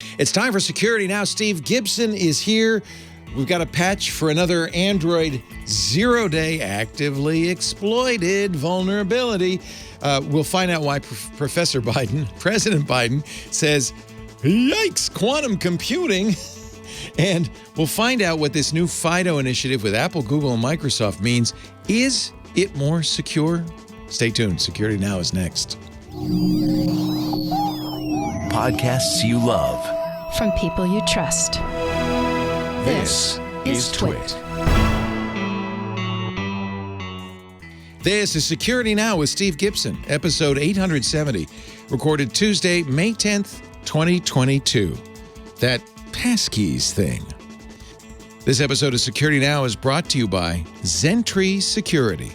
It's time for Security Now. Steve Gibson is here. We've got a patch for another Android 0-day actively exploited vulnerability. We'll find out why President Biden says, yikes, quantum computing. And we'll find out what this new FIDO initiative with Apple, Google, and Microsoft means. Is it more secure? Stay tuned. Security Now is next. Podcasts you love. From people you trust. This is TWiT. This is Security Now with Steve Gibson, episode 870, recorded Tuesday, May 10th, 2022. That Passkeys thing. This episode of Security Now is brought to you by Zentry Security.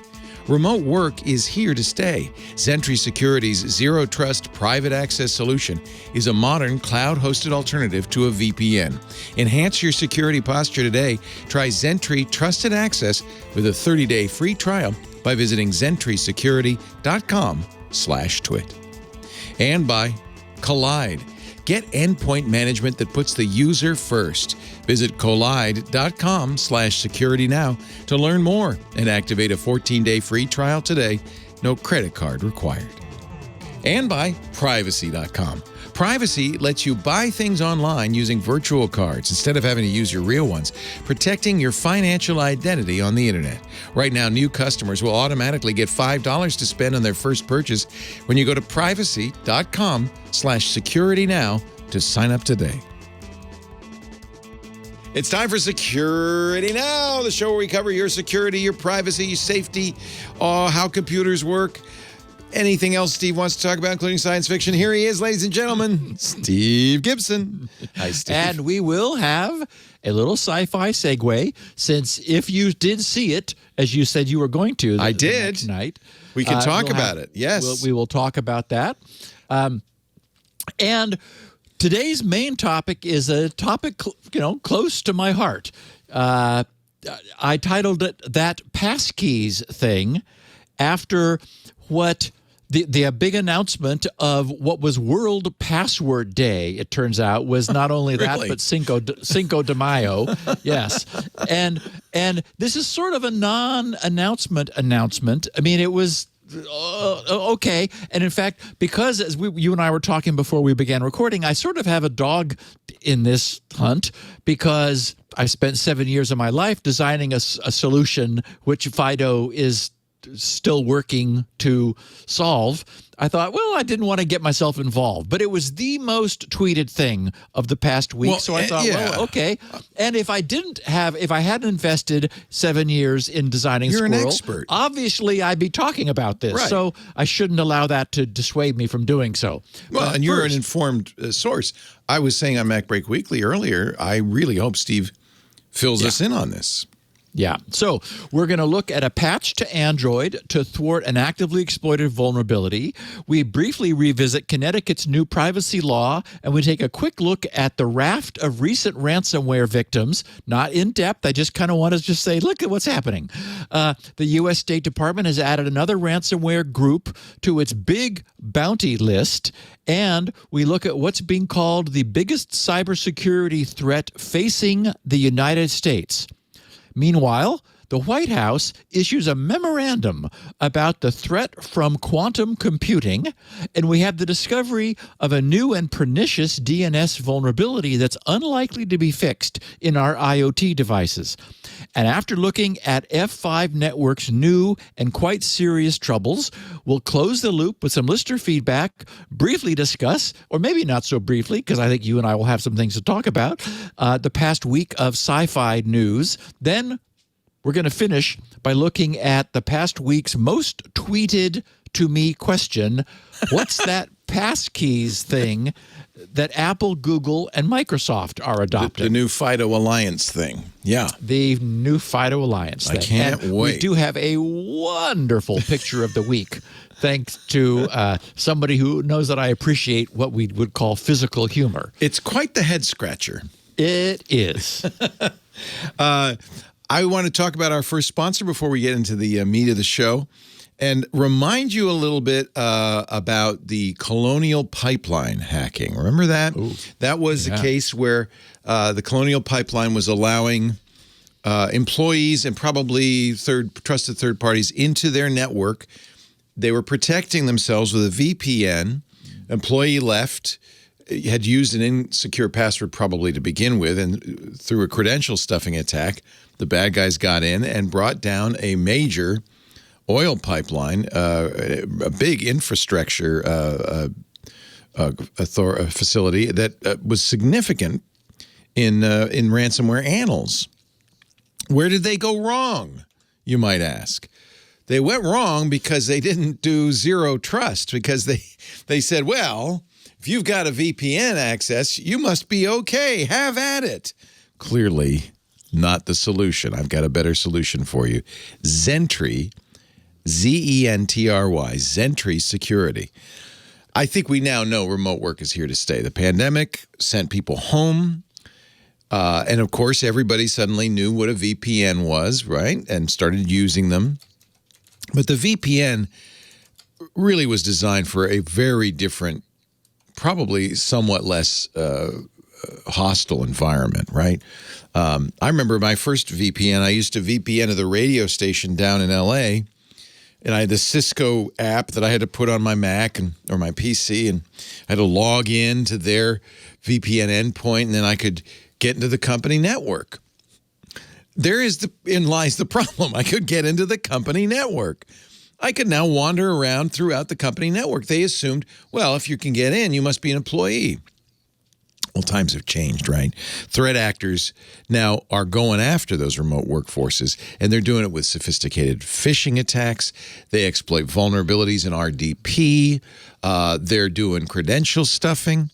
Remote work is here to stay. Zentry Security's zero-trust private access solution is a modern cloud-hosted alternative to a VPN. Enhance your security posture today. Try Zentry Trusted Access with a 30-day free trial by visiting zentrysecurity.com/twit. And by Collide. Get endpoint management that puts the user first. Visit collide.com/security now to learn more and activate a 14-day free trial today. No credit card required. And by privacy.com. Privacy lets you buy things online using virtual cards instead of having to use your real ones, protecting your financial identity on the internet. Right now, new customers will automatically get $5 to spend on their first purchase when you go to privacy.com/security now to sign up today. It's time for Security Now, the show where we cover your security, your privacy, your safety, how computers work. Anything else Steve wants to talk about, including science fiction? Here he is, ladies and gentlemen, Steve Gibson. Hi, Steve. And we will have a little sci-fi segue, since if you did see it, as you said you were going to, I did. The next night, we can talk about it. Yes. We will talk about that. And today's main topic is a topic, close to my heart. I titled it That Passkeys Thing after what the big announcement of what was World Password Day, it turns out, was not only that, Really? but Cinco de Mayo. Yes. And this is sort of a non-announcement. I mean, it was okay. And in fact, because as you and I were talking before we began recording, I sort of have a dog in this hunt because I spent 7 years of my life designing a solution which FIDO is still working to solve. I thought, well, I didn't want to get myself involved, but it was the most tweeted thing of the past week. Well, so I thought, yeah. well, okay. And if I hadn't invested 7 years in designing You're Squirrel, an expert. obviously I'd be talking about this. Right. So I shouldn't allow that to dissuade me from doing so. Well, But and you're first- an informed source. I was saying on MacBreak Weekly earlier, I really hope Steve fills us in on this. Yeah. So we're going to look at a patch to Android to thwart an actively exploited vulnerability. We briefly revisit Connecticut's new privacy law, and we take a quick look at the raft of recent ransomware victims. Not in depth. I just kind of want to just say, look at what's happening. The U.S. State Department has added another ransomware group to its big bounty list. And we look at what's being called the biggest cybersecurity threat facing the United States. Meanwhile, the White House issues a memorandum about the threat from quantum computing, and we have the discovery of a new and pernicious DNS vulnerability that's unlikely to be fixed in our IoT devices. And after looking at F5 Network's new and quite serious troubles, we'll close the loop with some listener feedback, briefly discuss, or maybe not so briefly, because I think you and I will have some things to talk about, the past week of Sci-Fi news. Then we're going to finish by looking at the past week's most tweeted to me question. What's that Passkeys thing that Apple, Google, and Microsoft are adopting? The new FIDO Alliance thing. Yeah. The new FIDO Alliance thing. I can't and wait. We do have a wonderful picture of the week, thanks to somebody who knows that I appreciate what we would call physical humor. It's quite the head scratcher. It is. I want to talk about our first sponsor before we get into the meat of the show. and remind you a little bit about the Colonial Pipeline hacking. Remember that? Ooh, that was a case where the Colonial Pipeline was allowing employees and probably trusted third parties into their network. They were protecting themselves with a VPN. Employee left, had used an insecure password probably to begin with, and through a credential stuffing attack, the bad guys got in and brought down a major oil pipeline, a big infrastructure facility that was significant in ransomware annals. Where did they go wrong, you might ask? They went wrong because they didn't do zero trust, because they said, well, if you've got a VPN access, you must be okay. Have at it. Clearly not the solution. I've got a better solution for you. Zentry, Zentry, Zentry Security. I think we now know remote work is here to stay. The pandemic sent people home. And, of course, everybody suddenly knew what a VPN was, right, and started using them. But the VPN really was designed for a very different, probably somewhat less hostile environment, right? I remember my first VPN. I used to VPN to the radio station down in L.A., and I had the Cisco app that I had to put on my Mac or my PC, and I had to log in to their VPN endpoint, and then I could get into the company network. Therein lies the problem. I could get into the company network. I could now wander around throughout the company network. They assumed, well, if you can get in, you must be an employee. Well, times have changed, right? Threat actors now are going after those remote workforces, and they're doing it with sophisticated phishing attacks. They exploit vulnerabilities in RDP. They're doing credential stuffing.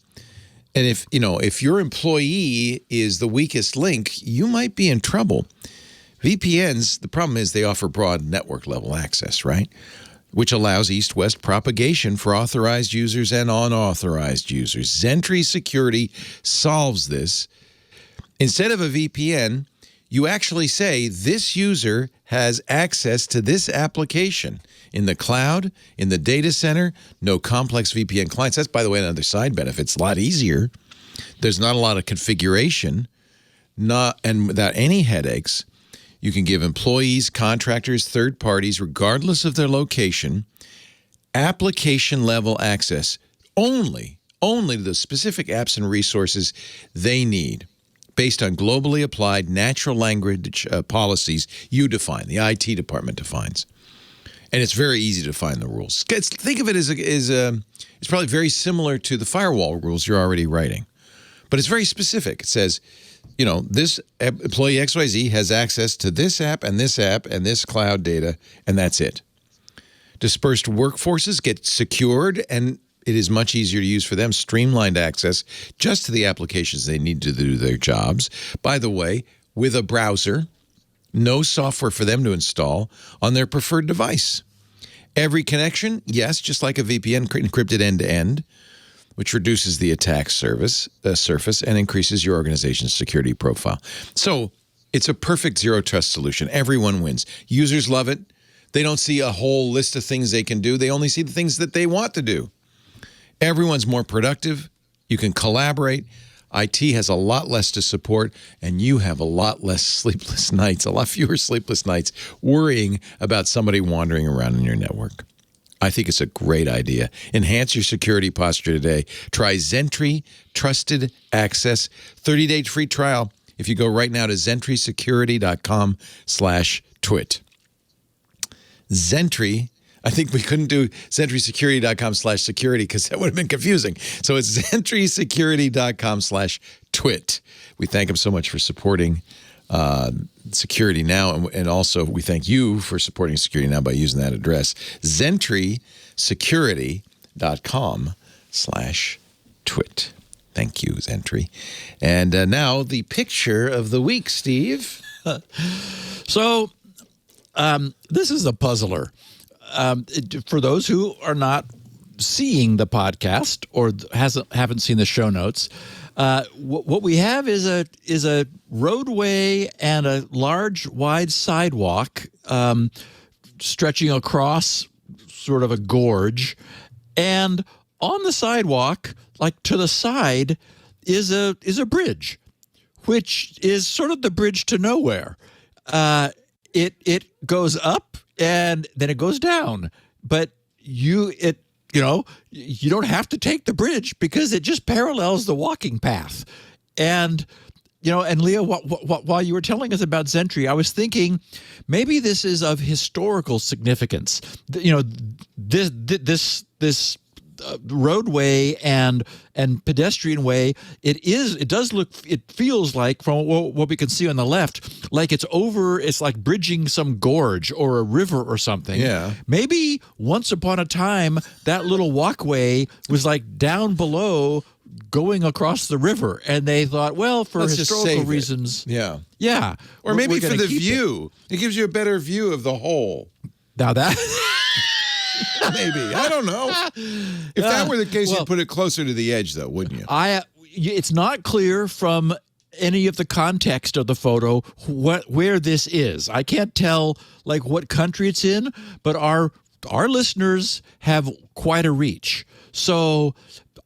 And if your employee is the weakest link, you might be in trouble. VPNs, the problem is they offer broad network level access, right? Which allows east-west propagation for authorized users and unauthorized users. Zentry Security solves this. Instead of a VPN, you actually say this user has access to this application in the cloud, in the data center, no complex VPN clients. That's, by the way, another side benefit. It's a lot easier. There's not a lot of configuration, and without any headaches. You can give employees, contractors, third parties, regardless of their location, application-level access only to the specific apps and resources they need, based on globally applied natural language policies you define, the IT department defines. And it's very easy to find the rules. Think of it as it's probably very similar to the firewall rules you're already writing. But it's very specific. It says, this employee XYZ has access to this app and this cloud data, and that's it. Dispersed workforces get secured, and it is much easier to use for them. Streamlined access just to the applications they need to do their jobs. By the way, with a browser, no software for them to install on their preferred device. Every connection, yes, just like a VPN, encrypted end-to-end, which reduces the attack surface and increases your organization's security profile. So it's a perfect zero-trust solution. Everyone wins. Users love it. They don't see a whole list of things they can do. They only see the things that they want to do. Everyone's more productive. You can collaborate. IT has a lot less to support, and you have a lot less sleepless nights, a lot fewer sleepless nights worrying about somebody wandering around in your network. I think it's a great idea. Enhance your security posture today. Try Zentry Trusted Access 30-day free trial if you go right now to zentrysecurity.com/twit. Zentry, I think we couldn't do zentrysecurity.com/security because that would have been confusing. So it's zentrysecurity.com/twit. We thank him so much for supporting Security Now, and also we thank you for supporting Security Now by using that address, zentrysecurity.com/twit. Thank you, Zentry. And now the picture of the week, Steve. So this is a puzzler. For those who are not seeing the podcast or haven't seen the show notes, what we have is a roadway and a large, wide sidewalk stretching across sort of a gorge, and on the sidewalk, like to the side, is a bridge, which is sort of the bridge to nowhere. It goes up and then it goes down, but you don't have to take the bridge because it just parallels the walking path. And and Leo, while you were telling us about Zentry, I was thinking maybe this is of historical significance. This roadway and pedestrian way, it feels like, from what we can see on the left, like it's like bridging some gorge or a river or something. Yeah. Maybe once upon a time that little walkway was like down below going across the river, and they thought, well, for Let's just historical save it. reasons. Yeah. Or maybe for the view. It gives you a better view of the whole. Now that Maybe. I don't know. If that were the case, you'd put it closer to the edge, though, wouldn't you? It's not clear from any of the context of the photo where this is. I can't tell like what country it's in, but our listeners have quite a reach. So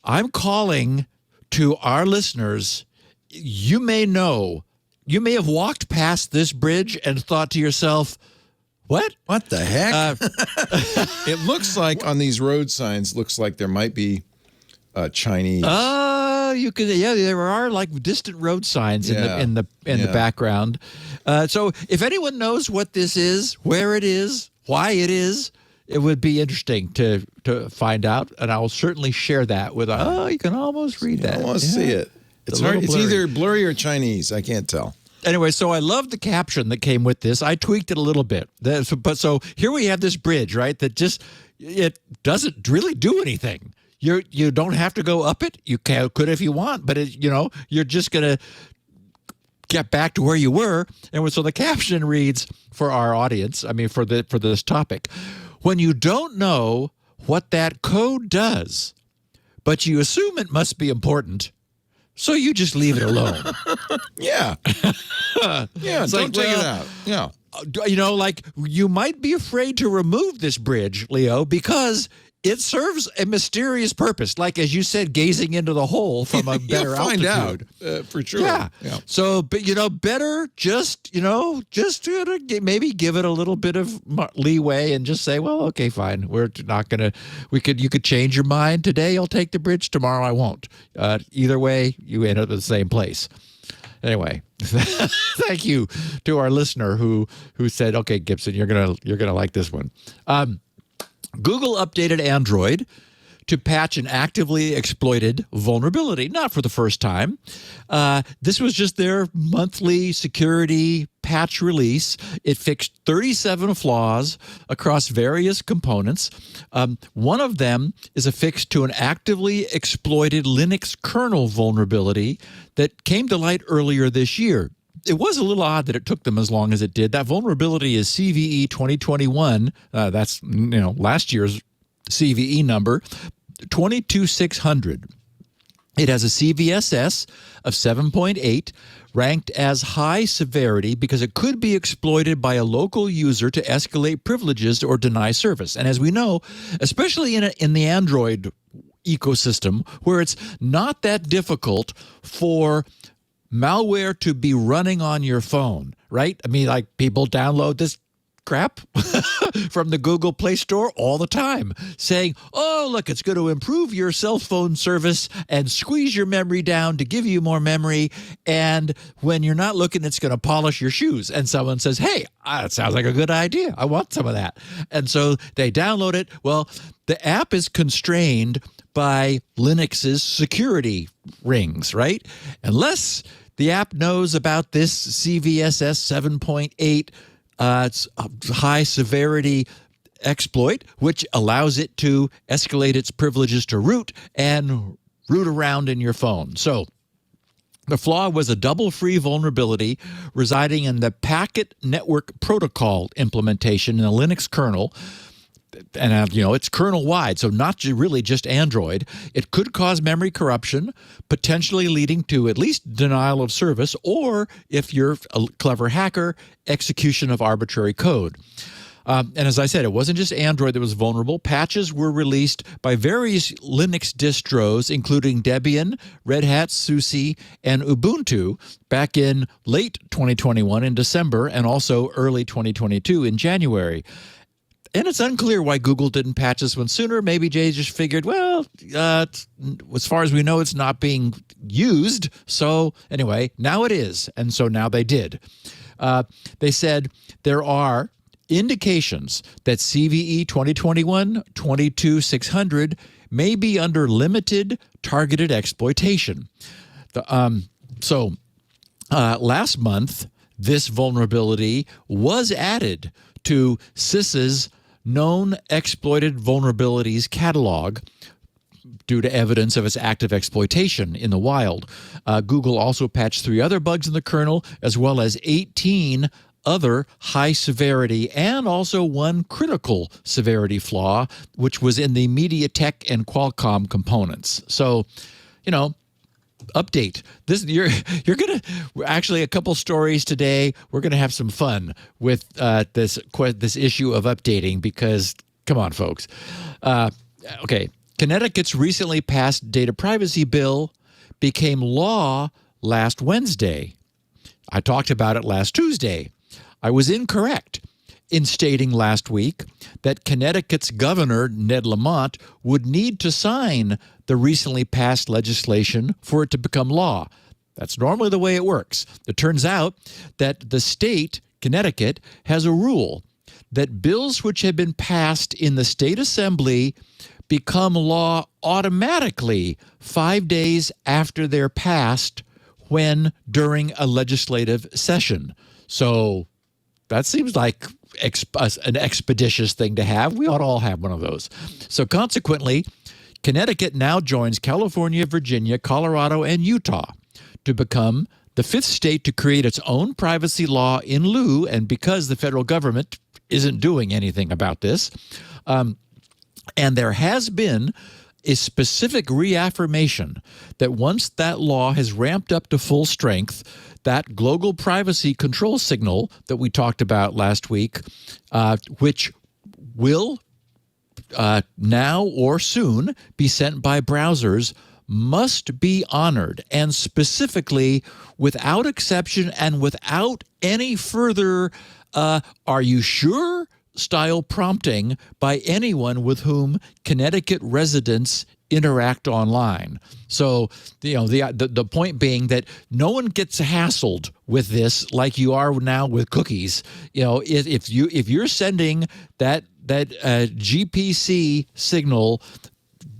I'm calling to our listeners. You may have walked past this bridge and thought to yourself, what? What the heck? It looks like on these road signs, looks like there might be Chinese. There are like distant road signs in the background. So if anyone knows what this is, where it is, why it is, it would be interesting to find out, and I will certainly share that with. You can almost read that. I want to see it. It's hard. It's either blurry or Chinese. I can't tell. Anyway, so I love the caption that came with this. I tweaked it a little bit. So here we have this bridge, right? That it doesn't really do anything. You don't have to go up it. You could if you want, but you're just gonna get back to where you were. And so the caption reads for our audience. I mean, for this topic, when you don't know what that code does, but you assume it must be important, so you just leave it alone. Yeah. Yeah, don't take it out. Yeah. Like you might be afraid to remove this bridge, Leo, because it serves a mysterious purpose. Like, as you said, gazing into the hole from a better altitude. altitude. Find out, for sure. Yeah. So, but better just maybe give it a little bit of leeway and just say, well, okay, fine. We're not going to, you could change your mind. Today I'll take the bridge. Tomorrow I won't. Either way, you end up at the same place. Anyway, thank you to our listener who said, okay, Gibson, you're gonna like this one. Google updated Android to patch an actively exploited vulnerability, not for the first time. This was just their monthly security patch release. It fixed 37 flaws across various components. One of them is a fix to an actively exploited Linux kernel vulnerability that came to light earlier this year. It was a little odd that it took them as long as it did. That vulnerability is CVE 2021. That's last year's CVE number, 22600. It has a CVSS of 7.8, ranked as high severity because it could be exploited by a local user to escalate privileges or deny service. And as we know, especially in the Android ecosystem, where it's not that difficult for malware to be running on your phone, right? I mean, like, people download this crap from the Google Play Store all the time, saying, oh, look, it's going to improve your cell phone service and squeeze your memory down to give you more memory. And when you're not looking, it's going to polish your shoes. And someone says, hey, that sounds like a good idea. I want some of that. And so they download it. Well, the app is constrained by Linux's security rings, right? Unless the app knows about this CVSS 7.8 it's a high severity exploit, which allows it to escalate its privileges to root and root around in your phone. So the flaw was a double-free vulnerability residing in the packet network protocol implementation in the Linux kernel. And, it's kernel-wide, so not really just Android. It could cause memory corruption, potentially leading to at least denial of service, or, if you're a clever hacker, execution of arbitrary code. And as I said, it wasn't just Android that was vulnerable. Patches were released by various Linux distros, including Debian, Red Hat, SUSE, and Ubuntu back in late 2021 in December, and also early 2022 in January. And it's unclear why Google didn't patch this one sooner. Maybe Jay just figured, well, as far as we know, it's not being used. So anyway, now it is. And so now they did. They said there are indications that CVE 2021-22-600 may be under limited targeted exploitation. Last month, this vulnerability was added to CIS's known exploited vulnerabilities catalog due to evidence of its active exploitation in the wild. Google also patched 3 other bugs in the kernel, as well as 18 other high severity and also 1 critical severity flaw, which was in the MediaTek and Qualcomm components. So, update. You're gonna actually a couple stories today. We're gonna have some fun with this issue of updating because come on, folks. Okay, Connecticut's recently passed data privacy bill became law last Wednesday. I talked about it last Tuesday. I was incorrect in stating last week that Connecticut's governor, Ned Lamont, would need to sign the recently passed legislation for it to become law. That's normally the way it works. It turns out that the state, Connecticut, has a rule that bills which have been passed in the state assembly become law automatically 5 days after they're passed when during a legislative session. So that seems like an expeditious thing to have. We ought to all have one of those. So consequently, Connecticut now joins California, Virginia, Colorado, and Utah to become the 5th state to create its own privacy law in lieu, and because the federal government isn't doing anything about this. And there has been a specific reaffirmation that once that law has ramped up to full strength, that global privacy control signal that we talked about last week, which will now or soon be sent by browsers, must be honored, and specifically without exception and without any further are you sure style prompting by anyone with whom Connecticut residents interact online. So, the point being that no one gets hassled with this like you are now with cookies. If you're sending that GPC signal,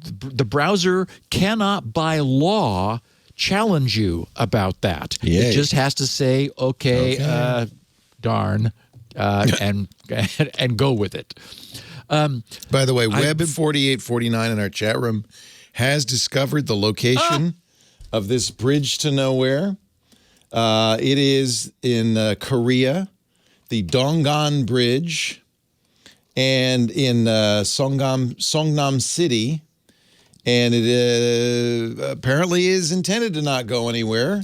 the browser cannot by law challenge you about that. Yay. It just has to say, okay. Darn, and go with it. By the way, Web4849 in our chat room has discovered the location of this bridge to nowhere. It is in Korea, the Donggan Bridge, and in Songnam City. And it apparently is intended to not go anywhere.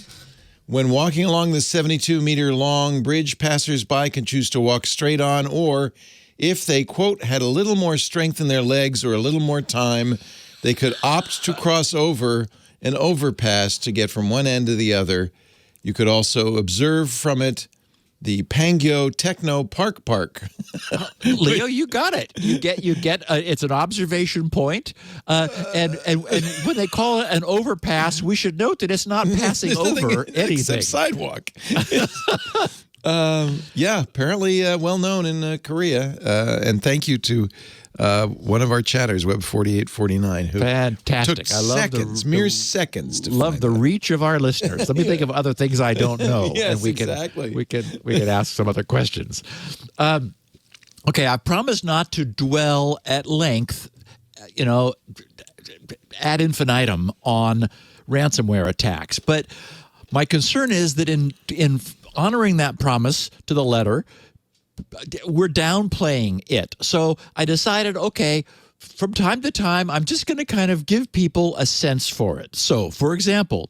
When walking along the 72-meter-long bridge, passers-by can choose to walk straight on, or if they, quote, had a little more strength in their legs or a little more time, they could opt to cross over an overpass to get from one end to the other. You could also observe from it the Pangyo Techno Park. Leo, you got it. You get. It's an observation point, and when they call it an overpass, we should note that it's not passing over anything except sidewalk. Apparently well known in Korea, and thank you to one of our chatters, Web4849, who fantastic. Took I love seconds, mere seconds. To love find the that. reach of our listeners. Let me think of other things I don't know, Yes, and we can ask some other questions. Okay, I promise not to dwell at length, ad infinitum on ransomware attacks, but my concern is that in honoring that promise to the letter, we're downplaying it. So I decided, okay, from time to time, I'm just going to kind of give people a sense for it. So, for example,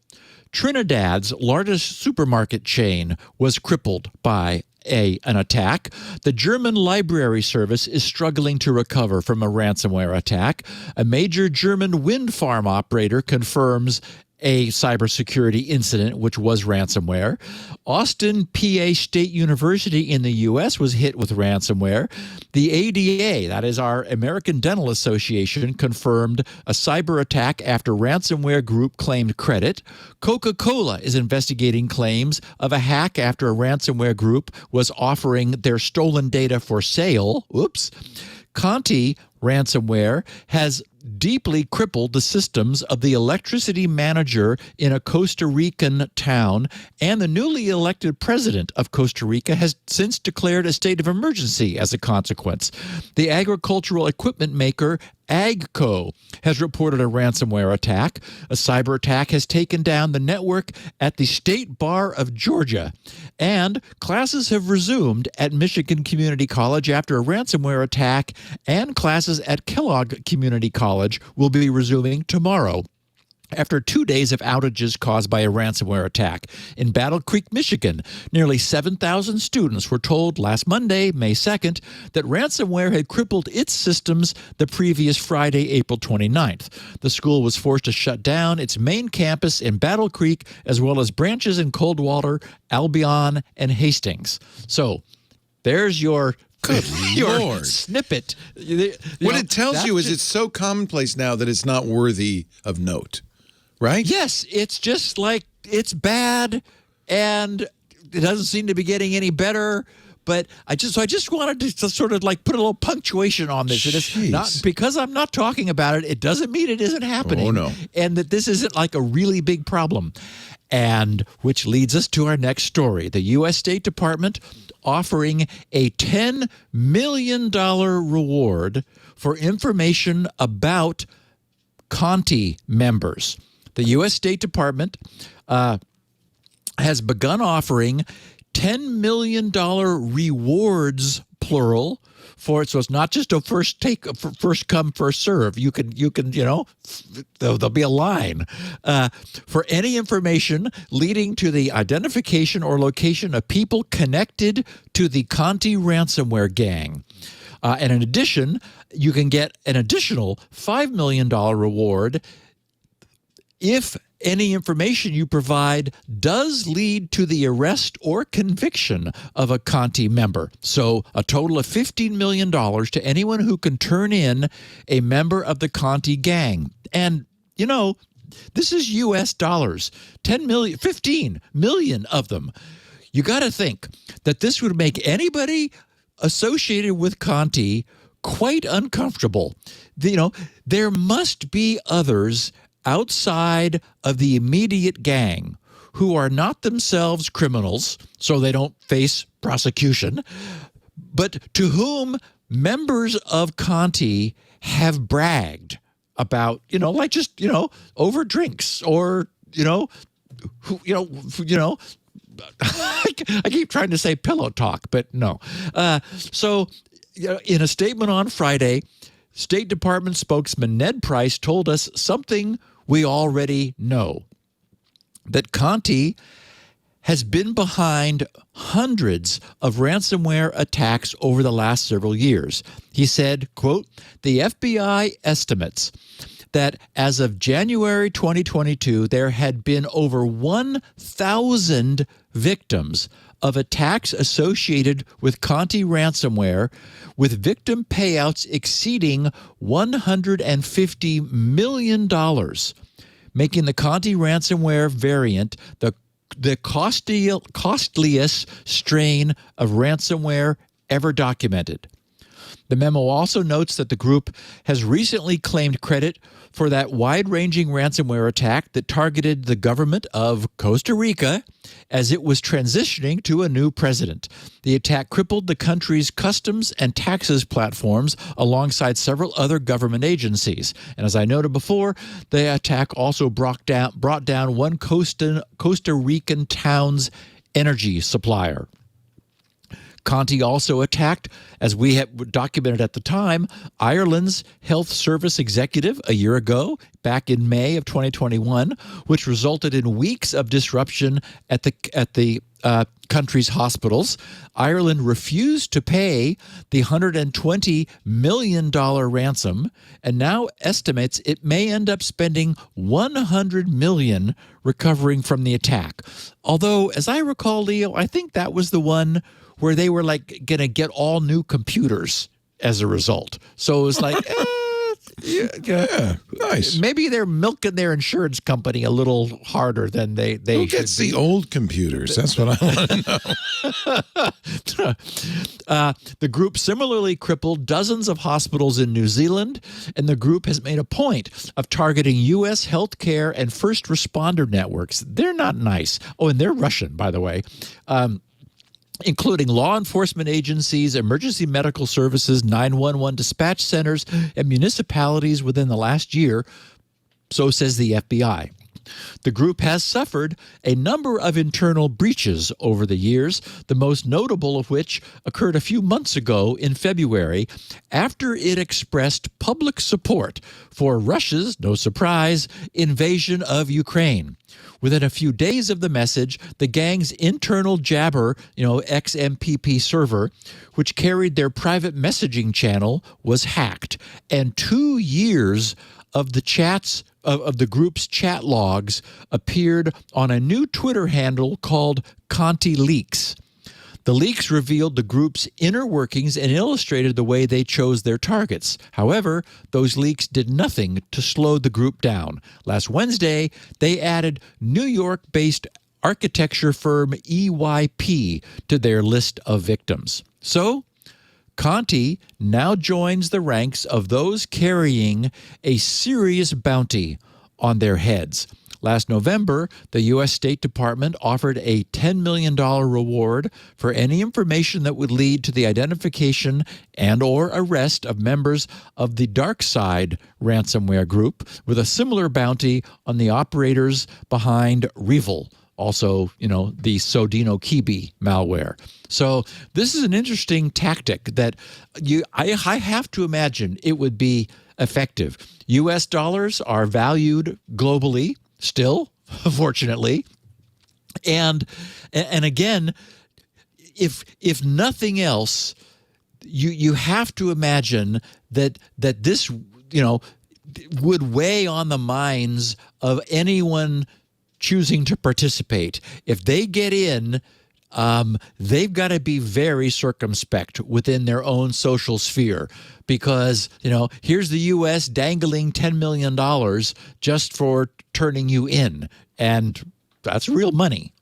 Trinidad's largest supermarket chain was crippled by an attack. The German Library Service is struggling to recover from a ransomware attack. A major German wind farm operator confirms a cybersecurity incident, which was ransomware. Austin, PA State University in the U.S. was hit with ransomware. The ADA, that is our American Dental Association, confirmed a cyber attack after ransomware group claimed credit. Coca-Cola is investigating claims of a hack after a ransomware group was offering their stolen data for sale. Oops. Conti ransomware has deeply crippled the systems of the electricity manager in a Costa Rican town, and the newly elected president of Costa Rica has since declared a state of emergency as a consequence. The agricultural equipment maker AGCO has reported a ransomware attack. A cyber attack has taken down the network at the State Bar of Georgia. And classes have resumed at Michigan Community College after a ransomware attack, and classes at Kellogg Community College will be resuming tomorrow, after 2 days of outages caused by a ransomware attack. In Battle Creek, Michigan, nearly 7,000 students were told last Monday, May 2nd, that ransomware had crippled its systems the previous Friday, April 29th. The school was forced to shut down its main campus in Battle Creek, as well as branches in Coldwater, Albion, and Hastings. So there's your Lord. snippet. What it tells you is it's so commonplace now that it's not worthy of note, right? Yes, it's just like it's bad, and it doesn't seem to be getting any better. But I just wanted to sort of like put a little punctuation on this. It's not because I'm not talking about it. It doesn't mean it isn't happening. Oh, no. And that this isn't like a really big problem. And which leads us to our next story. The U.S. State Department offering a $10 million reward for information about Conti members. The U.S. State Department has begun offering $10 million rewards, plural, for it. So it's not just a first come, first serve. You can, there'll be a line for any information leading to the identification or location of people connected to the Conti ransomware gang. And in addition, you can get an additional $5 million reward if any information you provide does lead to the arrest or conviction of a Conti member. So a total of $15 million to anyone who can turn in a member of the Conti gang. And, this is U.S. dollars, 10 million, 15 million of them. You got to think that this would make anybody associated with Conti quite uncomfortable. There must be others outside of the immediate gang who are not themselves criminals, so they don't face prosecution, but to whom members of Conti have bragged about, over drinks or, I keep trying to say pillow talk, but no. So in a statement on Friday, State Department spokesman Ned Price told us something we already know, that Conti has been behind hundreds of ransomware attacks over the last several years. He said, quote, "The FBI estimates that as of January 2022, there had been over 1,000 victims of attacks associated with Conti ransomware, with victim payouts exceeding $150 million, making the Conti ransomware variant the costliest strain of ransomware ever documented. The memo also notes that the group has recently claimed credit for that wide-ranging ransomware attack that targeted the government of Costa Rica as it was transitioning to a new president. The attack crippled the country's customs and taxes platforms alongside several other government agencies. And as I noted before, the attack also brought down one Costa Rican town's energy supplier. Conti also attacked, as we had documented at the time, Ireland's health service executive a year ago, back in May of 2021, which resulted in weeks of disruption at the country's hospitals. Ireland refused to pay the $120 million ransom and now estimates it may end up spending $100 million recovering from the attack. Although, as I recall, Leo, I think that was the one where they were like going to get all new computers as a result. So it was like, Yeah, nice. Maybe they're milking their insurance company a little harder than they Who should gets be. the old computers? That's what I want to know. The group similarly crippled dozens of hospitals in New Zealand, and the group has made a point of targeting U.S. healthcare and first responder networks. They're not nice. Oh, and they're Russian, by the way. Including law enforcement agencies, emergency medical services, 911 dispatch centers, and municipalities within the last year, so says the FBI. The group has suffered a number of internal breaches over the years, the most notable of which occurred a few months ago in February after it expressed public support for Russia's, no surprise, invasion of Ukraine. Within a few days of the message, the gang's internal Jabber, XMPP server, which carried their private messaging channel, was hacked, and 2 years of the chats of the group's chat logs appeared on a new Twitter handle called Conti Leaks. The leaks revealed the group's inner workings and illustrated the way they chose their targets. However, those leaks did nothing to slow the group down. Last Wednesday, they added New York-based architecture firm EYP to their list of victims. So, Conti now joins the ranks of those carrying a serious bounty on their heads. Last November, the U.S. State Department offered a $10 million reward for any information that would lead to the identification and or arrest of members of the DarkSide ransomware group, with a similar bounty on the operators behind Revil, also, the Sodino Kibi malware. So this is an interesting tactic that I have to imagine it would be effective. U.S. dollars are valued globally still, fortunately. And again, if nothing else, you have to imagine that this, would weigh on the minds of anyone choosing to participate. If they get in, they've got to be very circumspect within their own social sphere, because, here's the U.S. dangling $10 million just for turning you in, and that's real money.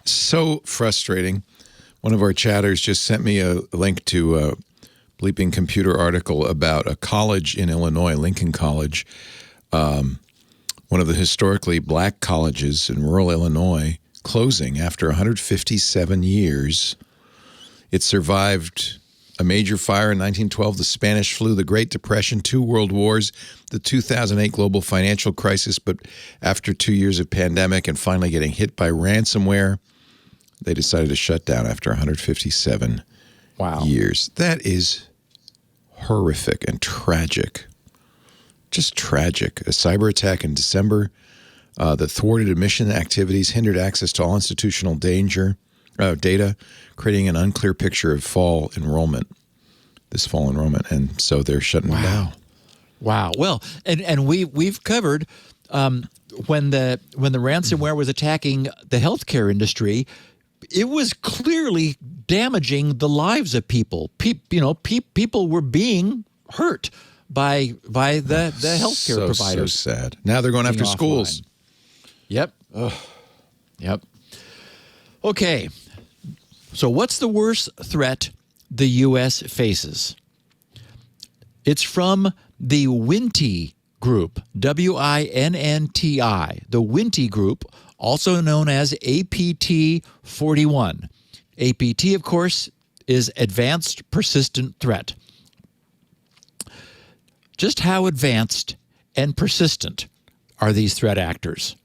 So frustrating. One of our chatters just sent me a link to a Bleeping Computer article about a college in Illinois, Lincoln College, one of the historically black colleges in rural Illinois, closing after 157 years. It survived a major fire in 1912, the Spanish flu, the Great Depression, 2 world wars, the 2008 global financial crisis. But after 2 years of pandemic and finally getting hit by ransomware, they decided to shut down after 157 years. That is horrific and tragic. Just tragic. A cyber attack in December that thwarted admission activities, hindered access to all institutional data, creating an unclear picture of fall enrollment. And so they're shutting it down. Wow. Well, and we've covered when the ransomware was attacking the healthcare industry, it was clearly damaging the lives of people. People were being hurt by the healthcare providers. So sad. Now they're going after schools. Yep. Yep. Okay. So what's the worst threat the U.S. faces? It's from the Winti Group, WINNTI, the Winti Group, also known as APT41. APT, of course, is Advanced Persistent Threat. Just how advanced and persistent are these threat actors?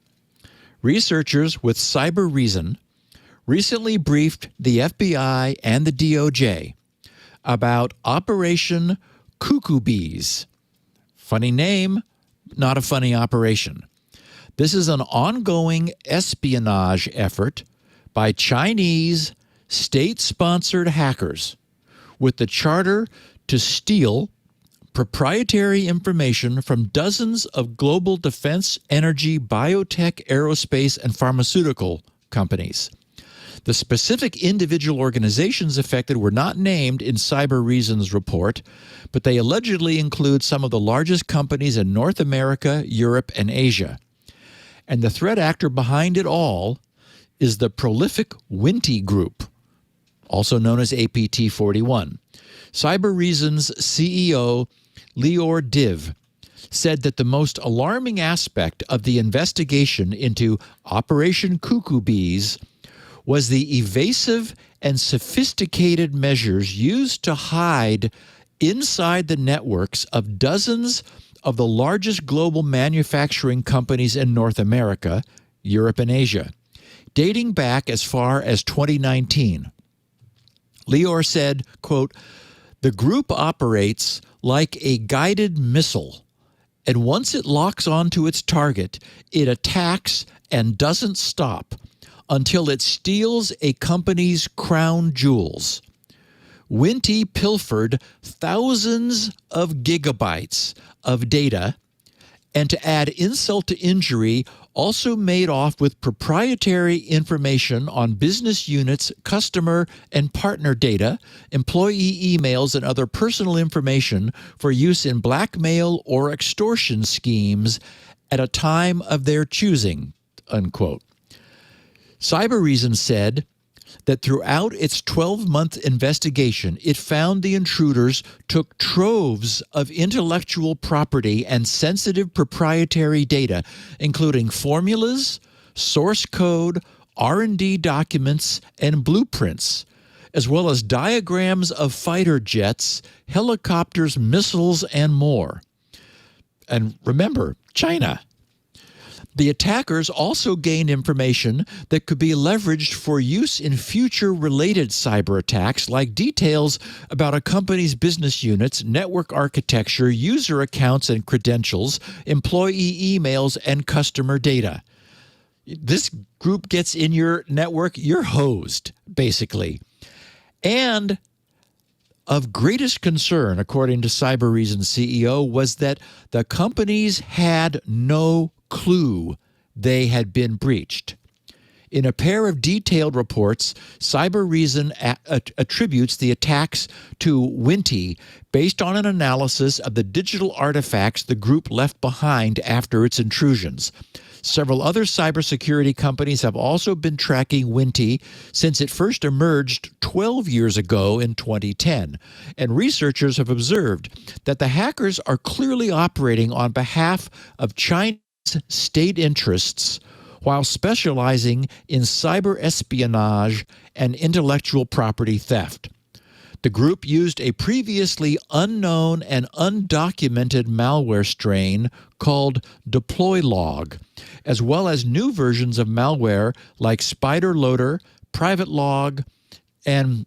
Researchers with Cyber Reason recently briefed the FBI and the DOJ about Operation Cuckoo Bees. Funny name, not a funny operation. This is an ongoing espionage effort by Chinese state-sponsored hackers with the charter to steal proprietary information from dozens of global defense, energy, biotech, aerospace, and pharmaceutical companies. The specific individual organizations affected were not named in Cyber Reason's report, but they allegedly include some of the largest companies in North America, Europe, and Asia. And the threat actor behind it all is the prolific Winty Group, also known as APT41. Cyber Reason's CEO, Leo Laporte, said that the most alarming aspect of the investigation into Operation Cuckoo Bees was the evasive and sophisticated measures used to hide inside the networks of dozens of the largest global manufacturing companies in North America, Europe, and Asia, dating back as far as 2019. Lior said, quote, "The group operates like a guided missile, and once it locks onto its target, it attacks and doesn't stop until it steals a company's crown jewels. Winty pilfered thousands of gigabytes of data, and to add insult to injury, also made off with proprietary information on business units, customer and partner data, employee emails, and other personal information for use in blackmail or extortion schemes at a time of their choosing," unquote. Cyber Reason said that throughout its 12-month investigation, it found the intruders took troves of intellectual property and sensitive proprietary data, including formulas, source code, R&D documents, and blueprints, as well as diagrams of fighter jets, helicopters, missiles, and more. And remember, China. The attackers also gained information that could be leveraged for use in future related cyber attacks, like details about a company's business units, network architecture, user accounts and credentials, employee emails, and customer data. This group gets in your network, you're hosed, basically. And of greatest concern, according to Cyber Reason's CEO, was that the companies had no clue they had been breached. In a pair of detailed reports, Cyber Reason attributes the attacks to Winty based on an analysis of the digital artifacts the group left behind after its intrusions. Several other cybersecurity companies have also been tracking Winty since it first emerged 12 years ago in 2010, and researchers have observed that the hackers are clearly operating on behalf of Chinese state interests while specializing in cyber espionage and intellectual property theft. The group used a previously unknown and undocumented malware strain called DeployLog, as well as new versions of malware like Spider Loader, Private Log, and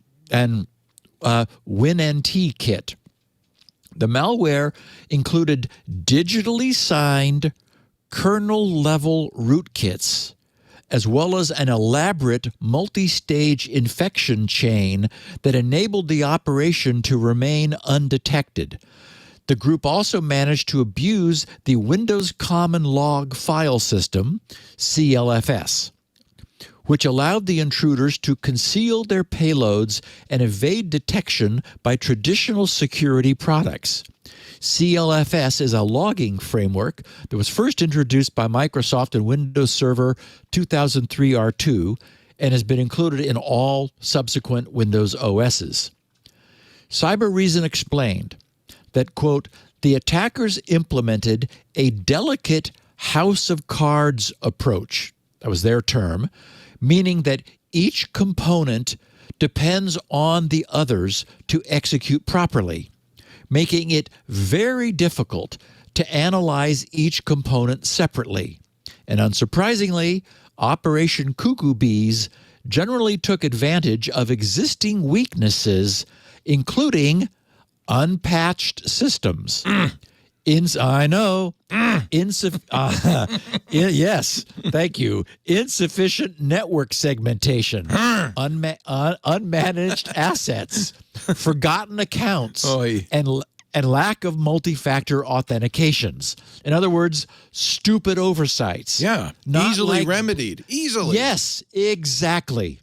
WinNT Kit. The malware included digitally signed kernel-level rootkits, as well as an elaborate multi-stage infection chain that enabled the operation to remain undetected. The group also managed to abuse the Windows Common Log File System, CLFS, which allowed the intruders to conceal their payloads and evade detection by traditional security products. CLFS is a logging framework that was first introduced by Microsoft in Windows Server 2003 R2 and has been included in all subsequent Windows OSs. Cyber Reason explained that, quote, "The attackers implemented a delicate house of cards approach," that was their term, meaning that each component depends on the others to execute properly, making it very difficult to analyze each component separately. And unsurprisingly, Operation Cuckoo Bees generally took advantage of existing weaknesses, including unpatched systems. I know. Yes, thank you. Insufficient network segmentation, unmanaged assets, forgotten accounts, and lack of multi-factor authentications. In other words, stupid oversights. Yeah, easily remedied. Easily. Yes, exactly.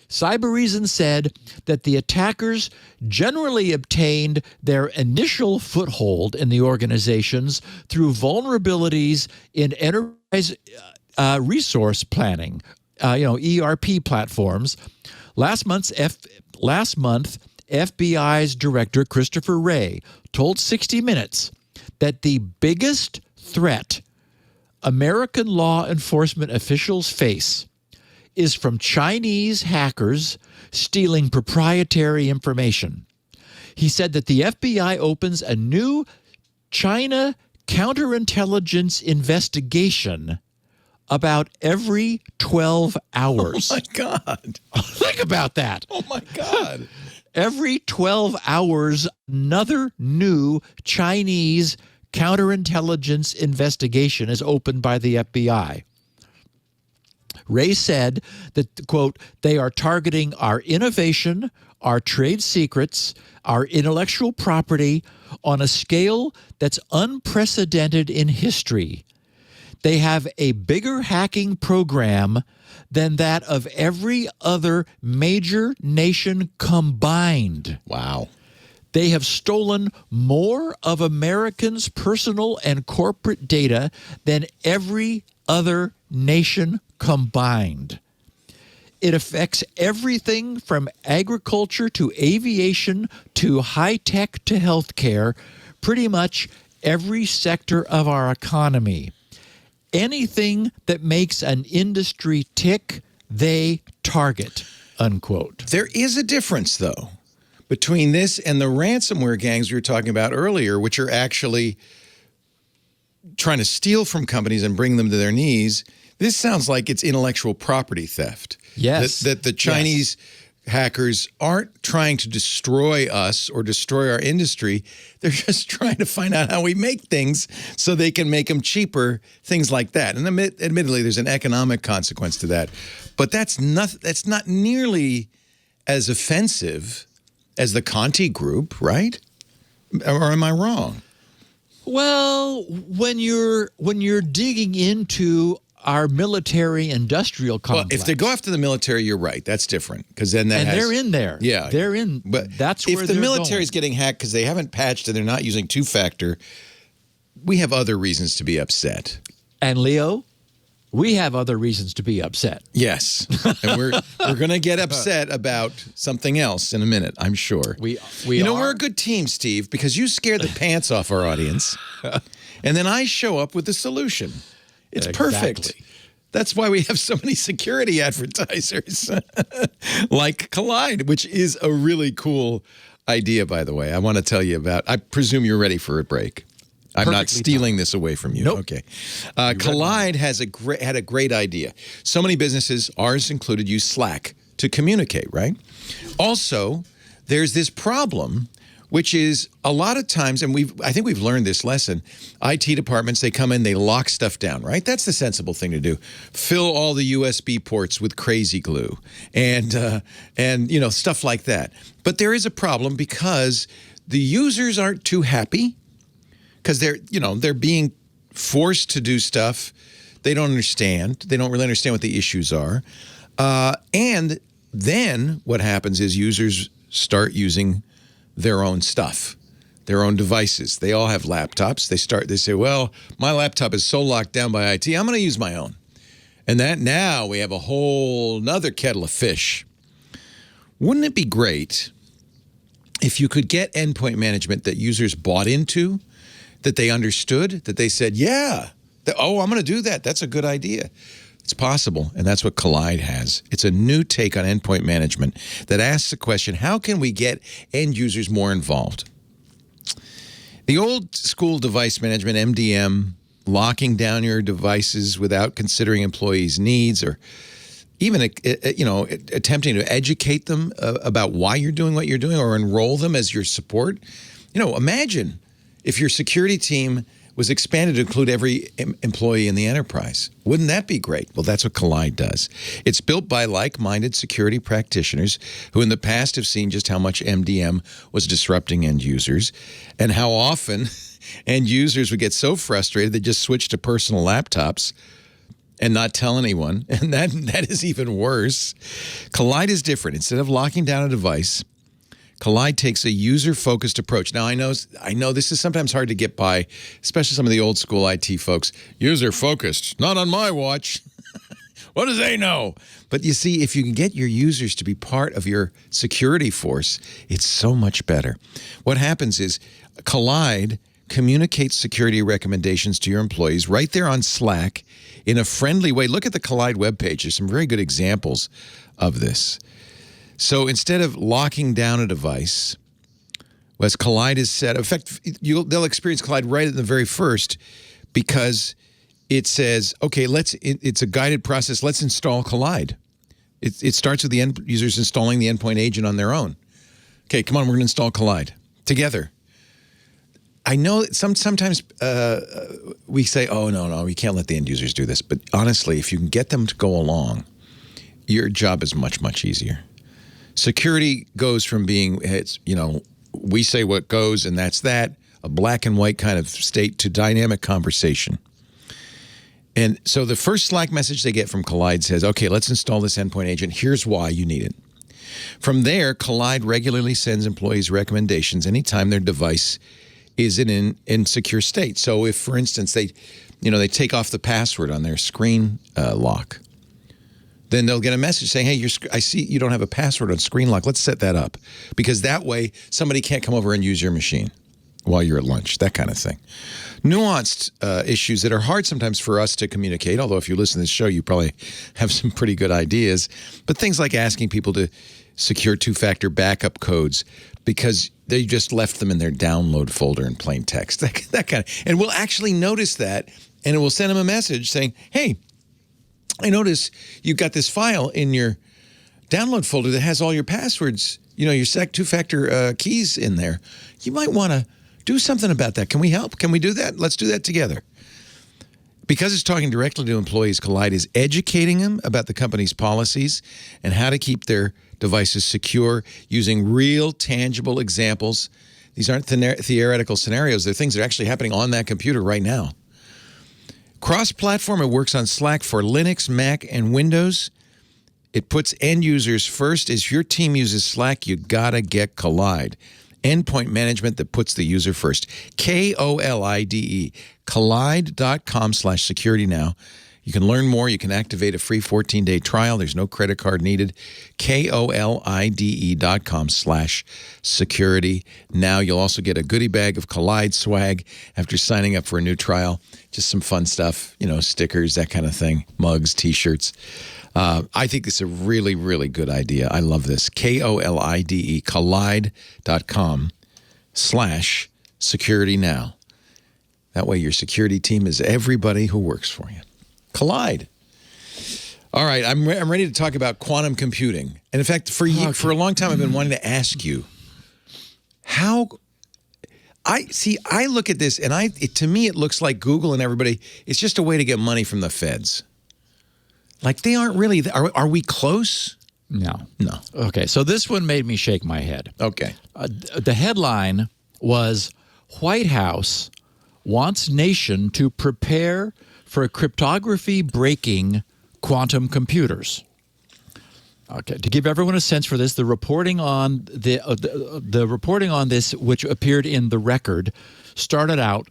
Cybereason said that the attackers generally obtained their initial foothold in the organizations through vulnerabilities in enterprise resource planning, ERP platforms. Last month, FBI's Director Christopher Wray told 60 Minutes that the biggest threat American law enforcement officials face is from Chinese hackers stealing proprietary information. He said that the FBI opens a new China counterintelligence investigation about every 12 hours. Oh, my God. Think about that. Oh, my God. Every 12 hours, another new Chinese counterintelligence investigation is opened by the FBI. Wray said that, quote, they are targeting our innovation, our trade secrets, our intellectual property on a scale that's unprecedented in history. They have a bigger hacking program than that of every other major nation combined. Wow. They have stolen more of Americans' personal and corporate data than every other nation combined. It affects everything from agriculture to aviation to high-tech to healthcare, pretty much every sector of our economy. Anything that makes an industry tick, they target, unquote. There is a difference, though, between this and the ransomware gangs we were talking about earlier, which are actually trying to steal from companies and bring them to their knees. This sounds like it's intellectual property theft. Yes. That the Chinese hackers aren't trying to destroy us or destroy our industry. They're just trying to find out how we make things so they can make them cheaper, things like that. And admittedly, there's an economic consequence to that. But that's not nearly as offensive as the Conti group, right? Or am I wrong? Well, when you're digging into our military-industrial complex. Well, if they go after the military, you're right. That's different because then that they're in there. Yeah, they're in. But that's where if the military is getting hacked because they haven't patched and they're not using two-factor, we have other reasons to be upset. And Leo, we have other reasons to be upset. Yes, and we're going to get upset about something else in a minute, I'm sure. We're a good team, Steve, because you scared the pants off our audience, and then I show up with the solution. It's perfect. That's why we have so many security advertisers like Collide, which is a really cool idea, by the way. I want to tell you about. I presume you're ready for a break. I'm not stealing this away from you. Nope. Okay. Collide had a great idea. So many businesses, ours included, use Slack to communicate, right? Also, there's this problem, which is a lot of times, and I think we've learned this lesson, IT departments, they come in, they lock stuff down, right? That's the sensible thing to do. Fill all the USB ports with crazy glue and stuff like that. But there is a problem because the users aren't too happy because they're being forced to do stuff they don't understand. They don't really understand what the issues are. And then what happens is users start using their own stuff, their own devices. They all have laptops. They say, well, my laptop is so locked down by IT, I'm going to use my own. And that now we have a whole nother kettle of fish. Wouldn't it be great if you could get endpoint management that users bought into, that they understood, that they said, yeah, I'm going to do that. That's a good idea. It's possible, and that's what Collide has. It's a new take on endpoint management that asks the question, how can we get end users more involved? The old school device management, MDM, locking down your devices without considering employees' needs, or even attempting to educate them about why you're doing what you're doing, or enroll them as your support. Imagine if your security team was expanded to include every employee in the enterprise. Wouldn't that be great? Well, that's what Collide does. It's built by like-minded security practitioners who in the past have seen just how much MDM was disrupting end users, and how often end users would get so frustrated they just switch to personal laptops and not tell anyone. And that is even worse. Collide is different. Instead of locking down a device, Collide takes a user-focused approach. Now, I know this is sometimes hard to get by, especially some of the old-school IT folks. User-focused, not on my watch. What do they know? But you see, if you can get your users to be part of your security force, it's so much better. What happens is Collide communicates security recommendations to your employees right there on Slack in a friendly way. Look at the Collide webpage. There's some very good examples of this. So instead of locking down a device, as Collide is set, in fact, they'll experience Collide right at the very first, because it says, okay, it's a guided process. Let's install Collide. It starts with the end users installing the endpoint agent on their own. Okay, come on, we're going to install Collide together. I know sometimes we say, oh, no, we can't let the end users do this. But honestly, if you can get them to go along, your job is much, much easier. Security goes from being, we say what goes and that's that, a black and white kind of state, to dynamic conversation. And so the first Slack message they get from Collide says, okay, let's install this endpoint agent. Here's why you need it. From there, Collide regularly sends employees recommendations anytime their device is in an insecure state. So if, for instance, they take off the password on their screen lock, then they'll get a message saying, hey, I see you don't have a password on screen lock. Let's set that up. Because that way, somebody can't come over and use your machine while you're at lunch, that kind of thing. Nuanced issues that are hard sometimes for us to communicate, although if you listen to this show, you probably have some pretty good ideas. But things like asking people to secure two-factor backup codes because they just left them in their download folder in plain text, that kind of. And we'll actually notice that, and it will send them a message saying, hey, I notice you've got this file in your download folder that has all your passwords, your two-factor keys in there. You might want to do something about that. Can we help? Can we do that? Let's do that together. Because it's talking directly to employees, Collide is educating them about the company's policies and how to keep their devices secure using real, tangible examples. These aren't theoretical scenarios. They're things that are actually happening on that computer right now. Cross-platform, it works on Slack for Linux, Mac, and Windows. It puts end users first. As your team uses Slack, you gotta get Collide. Endpoint management that puts the user first. K-O-L-I-D-E. Collide.com/security now. You can learn more. You can activate a free 14-day trial. There's no credit card needed. KOLIDE.com/security. Now you'll also get a goodie bag of Collide swag after signing up for a new trial. Just some fun stuff, stickers, that kind of thing, mugs, T-shirts. I think this is a really, really good idea. I love this. KOLIDE, Collide.com/security now. That way your security team is everybody who works for you. Collide. All right, I'm ready to talk about quantum computing. And in fact, for a long time, I've been wanting to ask you how. I look at this, and to me, it looks like Google and everybody. It's just a way to get money from the feds. Like they aren't really. Are we close? No. No. Okay, so this one made me shake my head. Okay. The headline was White House wants nation to prepare for cryptography breaking quantum computers. Okay, to give everyone a sense for this, the reporting on the reporting on this, which appeared in the Record, started out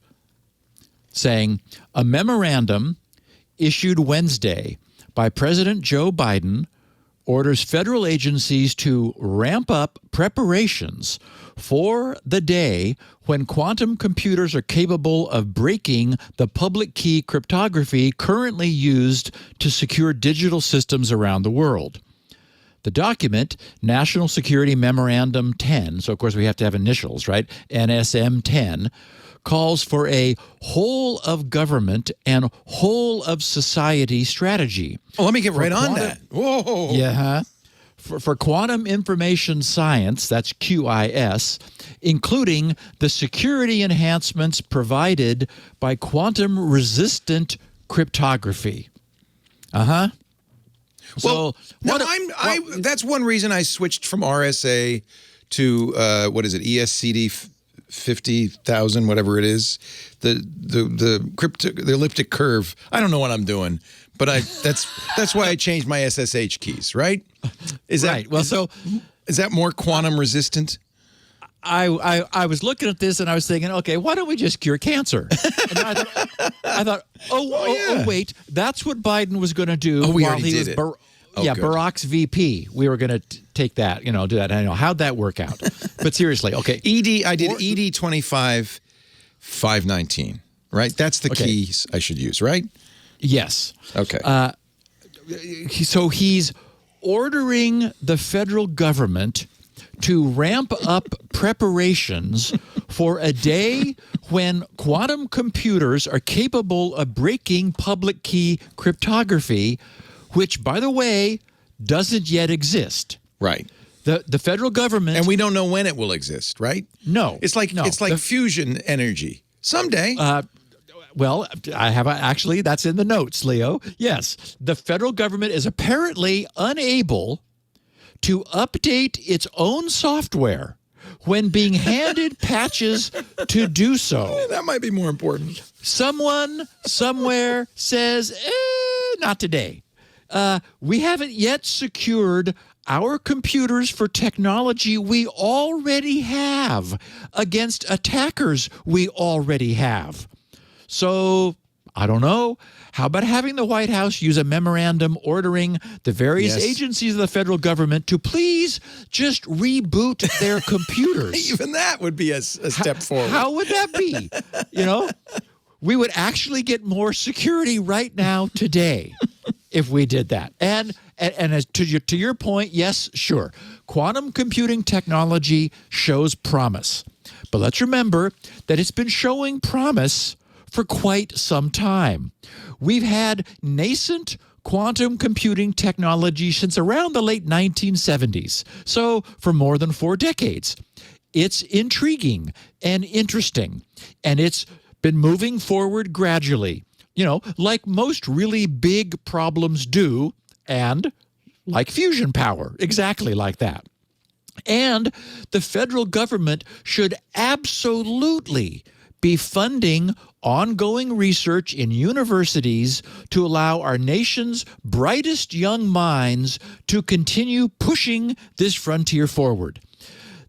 saying a memorandum issued Wednesday by President Joe Biden orders federal agencies to ramp up preparations for the day when quantum computers are capable of breaking the public key cryptography currently used to secure digital systems around the world. The document, National Security Memorandum 10, so of course we have to have initials, right? NSM 10, calls for a whole of government and whole of society strategy. Oh, let me get right on that. Whoa. Yeah. For quantum information science, that's QIS, including the security enhancements provided by quantum-resistant cryptography. Uh-huh. Well, that's one reason I switched from RSA to ESCD 50,000, whatever it is, the elliptic curve. I don't know what I'm doing, but that's why I changed my SSH keys. Right? Is that more quantum resistant? I was looking at this and I was thinking, okay, why don't we just cure cancer? And I thought, oh, wait, that's what Biden was going to do while he was Barack's VP. We were going to take that, do that. I know how'd that work out? But seriously, okay, I did ED 25 519. Right, that's the keys I should use. Right? Yes. Okay. So he's ordering the federal government to ramp up preparations for a day when quantum computers are capable of breaking public key cryptography, which, by the way, doesn't yet exist. Right. The federal government... And we don't know when it will exist, right? No. It's like fusion energy. Someday. Well, I have actually, that's in the notes, Leo. Yes, the federal government is apparently unable to update its own software when being handed patches to do so. That might be more important. Someone, somewhere says, not today. We haven't yet secured our computers for technology we already have against attackers we already have. So, I don't know. How about having the White House use a memorandum ordering the various agencies of the federal government to please just reboot their computers? Even that would be a step forward. How would that be? We would actually get more security right now today if we did that. And as to your point, yes, sure. Quantum computing technology shows promise. But let's remember that it's been showing promise for quite some time. We've had nascent quantum computing technology since around the late 1970s, so for more than 4 decades. It's intriguing and interesting, and it's been moving forward gradually, like most really big problems do, and like fusion power, exactly like that. And the federal government should absolutely be funding ongoing research in universities to allow our nation's brightest young minds to continue pushing this frontier forward.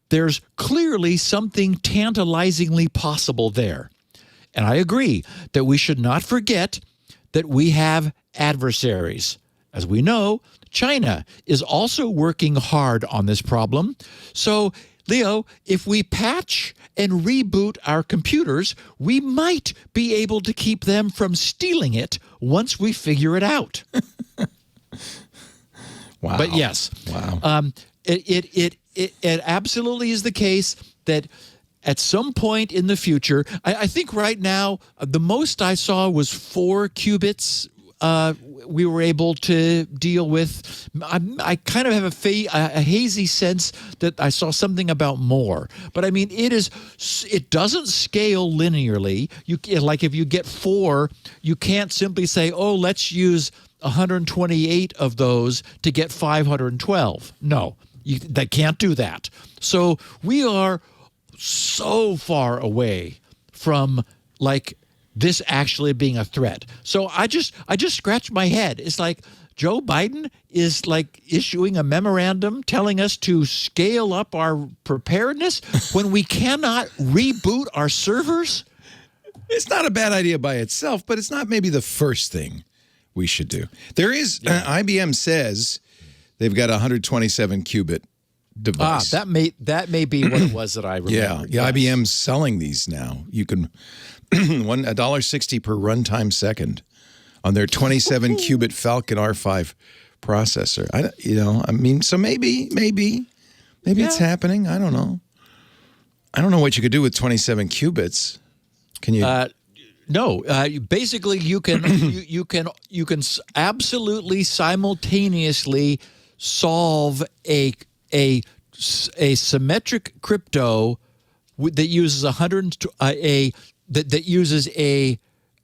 There's clearly something tantalizingly possible there. And I agree that we should not forget that we have adversaries. As we know, China is also working hard on this problem. So, Leo, if we patch and reboot our computers, we might be able to keep them from stealing it once we figure it out. Wow. But yes, it absolutely is the case that at some point in the future, I think right now, the most I saw was 4 qubits we were able to deal with. I kind of have a hazy sense that I saw something about more. But I mean, it doesn't scale linearly. Like if you get 4, you can't simply say, oh, let's use 128 of those to get 512. No, they can't do that. So we are so far away from this actually being a threat. So I just scratched my head. It's like Joe Biden is issuing a memorandum telling us to scale up our preparedness when we cannot reboot our servers. It's not a bad idea by itself, but it's not maybe the first thing we should do. There is IBM says they've got a 127 qubit device. That may be what it was that I remember. Yeah, IBM's selling these now. You can $1.60 per runtime second on their 27 qubit Falcon R5 processor. So maybe it's happening. I don't know. I don't know what you could do with 27 qubits. Can you? No. Basically, you can you can absolutely simultaneously solve a symmetric crypto that uses an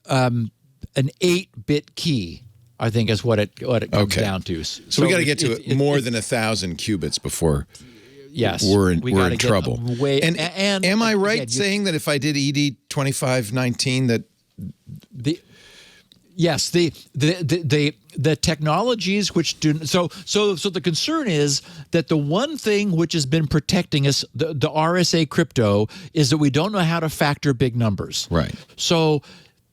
8-bit key. I think is what it comes down to. So we got to get to more than 1,000 qubits before. Yes, we're in trouble. And am I right saying that if I did ED 2519 that the technologies which do so the concern is that the one thing which has been protecting us, the RSA crypto, is that we don't know how to factor big numbers. Right. So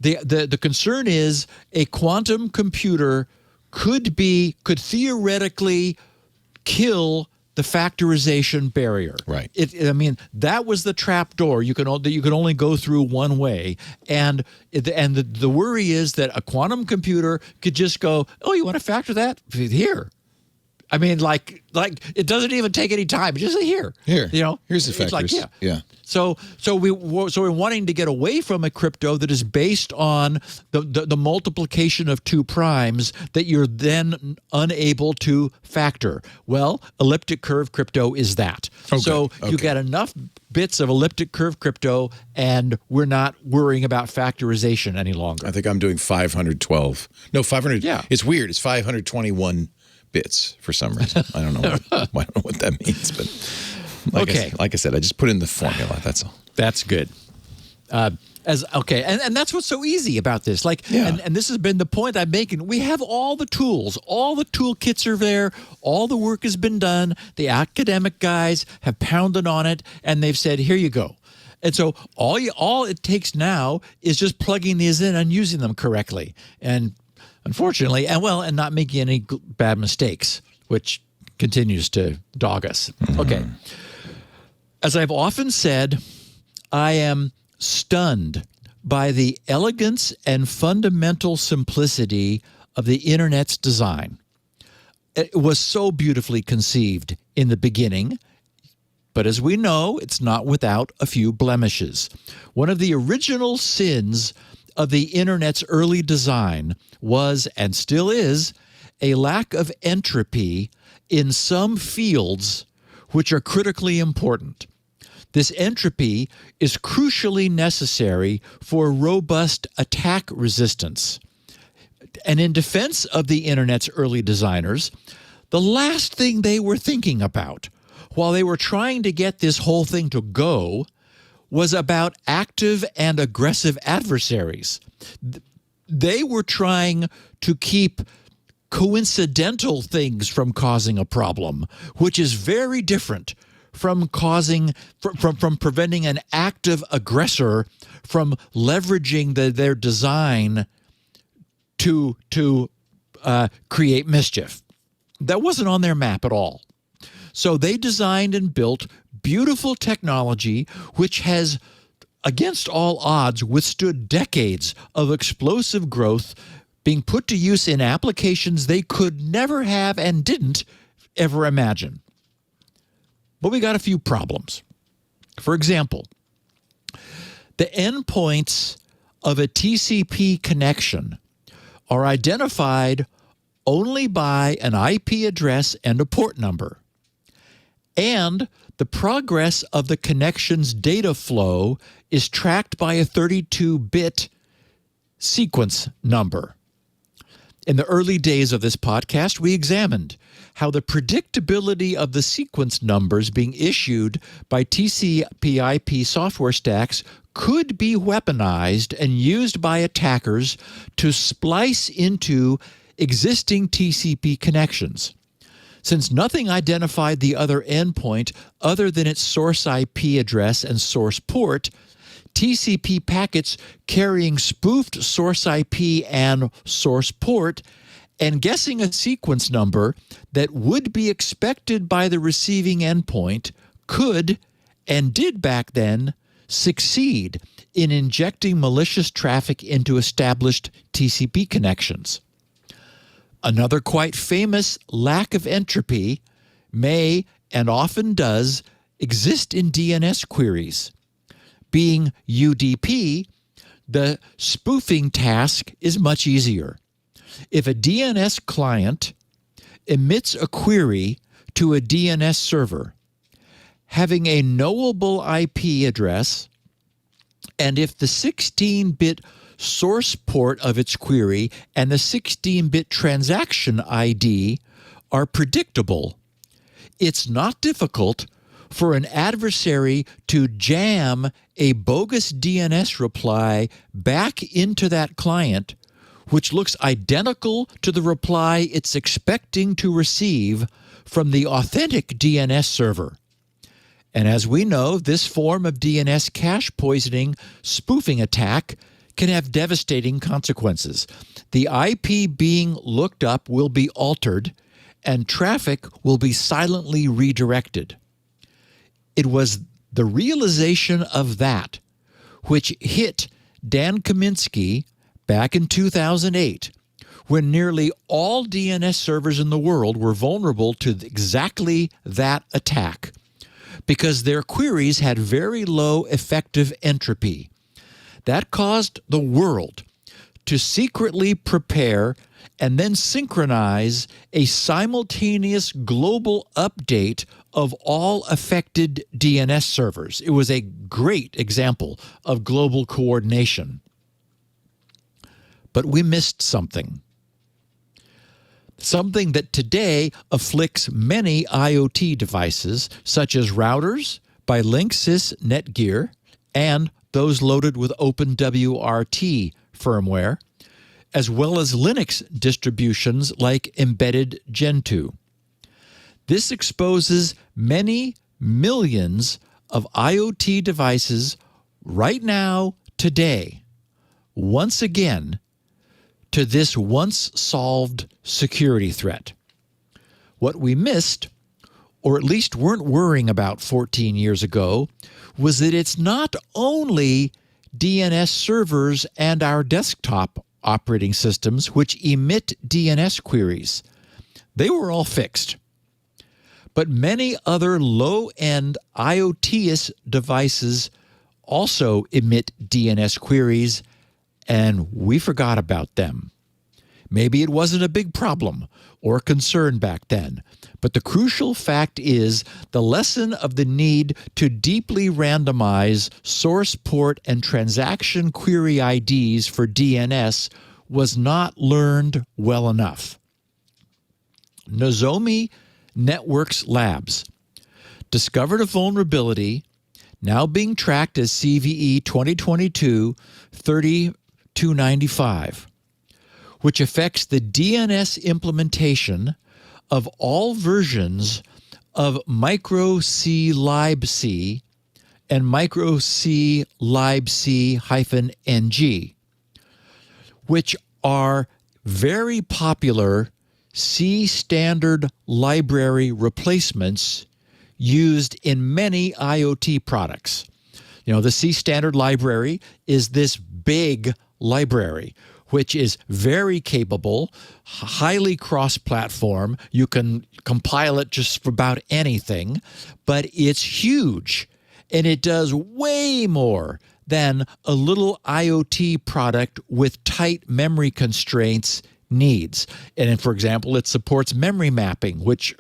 the concern is a quantum computer could theoretically kill the factorization barrier. Right. That was the trap door. You can only go through one way, and the worry is that a quantum computer could just go, oh, you want to factor that here? I mean, like it doesn't even take any time. Just here. Here's the factors. Like, yeah. So we're wanting to get away from a crypto that is based on the multiplication of two primes that you're then unable to factor. Well, elliptic curve crypto is that. So you get enough bits of elliptic curve crypto, and we're not worrying about factorization any longer. I think I'm doing 512. No, 500. Yeah. It's weird. It's 521 bits for some reason. I don't know what that means, but like I said, I just put in the formula. That's all. That's good. And that's what's so easy about this. And this has been the point I'm making. We have all the tools, all the toolkits are there, all the work has been done. The academic guys have pounded on it, and they've said, here you go. And so all it takes now is just plugging these in and using them correctly. And unfortunately, and not making any bad mistakes, which continues to dog us. Okay. As I've often said, I am stunned by the elegance and fundamental simplicity of the Internet's design. It was so beautifully conceived in the beginning, but as we know, it's not without a few blemishes. One of the original sins of the Internet's early design was, and still is, a lack of entropy in some fields which are critically important. This entropy is crucially necessary for robust attack resistance. And in defense of the Internet's early designers, the last thing they were thinking about while they were trying to get this whole thing to go was about active and aggressive adversaries. They were trying to keep coincidental things from causing a problem, which is very different from preventing an active aggressor from leveraging their design to create mischief. That wasn't on their map at all. So they designed and built beautiful technology which has, against all odds, withstood decades of explosive growth, being put to use in applications they could never have and didn't ever imagine. But we got a few problems. For example, the endpoints of a TCP connection are identified only by an IP address and a port number. And the progress of the connection's data flow is tracked by a 32-bit sequence number. In the early days of this podcast, we examined how the predictability of the sequence numbers being issued by TCP/IP software stacks could be weaponized and used by attackers to splice into existing TCP connections. Since nothing identified the other endpoint other than its source IP address and source port, TCP packets carrying spoofed source IP and source port and guessing a sequence number that would be expected by the receiving endpoint could, and did back then, succeed in injecting malicious traffic into established TCP connections. Another quite famous lack of entropy may, and often does, exist in DNS queries. Being UDP, the spoofing task is much easier. If a DNS client emits a query to a DNS server having a knowable IP address, and if the 16-bit source port of its query and the 16-bit transaction ID are predictable, it's not difficult for an adversary to jam a bogus DNS reply back into that client, which looks identical to the reply it's expecting to receive from the authentic DNS server. And as we know, this form of DNS cache poisoning spoofing attack can have devastating consequences. The IP being looked up will be altered, and traffic will be silently redirected. It was the realization of that which hit Dan Kaminsky back in 2008, when nearly all DNS servers in the world were vulnerable to exactly that attack, because their queries had very low effective entropy. That caused the world to secretly prepare and then synchronize a simultaneous global update of all affected DNS servers. It was a great example of global coordination. But we missed something. Something that today afflicts many IoT devices, such as routers by Linksys Netgear and those loaded with OpenWRT firmware, as well as Linux distributions like embedded Gentoo. This exposes many millions of IoT devices right now, today, once again, to this once-solved security threat. What we missed, or at least weren't worrying about 14 years ago, was that it's not only DNS servers and our desktop operating systems which emit DNS queries. They were all fixed. But many other low-end IoT devices also emit DNS queries, and we forgot about them. Maybe it wasn't a big problem or concern back then, but the crucial fact is the lesson of the need to deeply randomize source port and transaction query IDs for DNS was not learned well enough. Nozomi Networks Labs discovered a vulnerability now being tracked as CVE 2022-3295, which affects the DNS implementation of all versions of micro C libc and micro C libc-NG, which are very popular C standard library replacements used in many IoT products. You know, the C standard library is this big library which is very capable, highly cross-platform. You can compile it just for about anything, but it's huge, and it does way more than a little IoT product with tight memory constraints needs. And for example, it supports memory mapping, which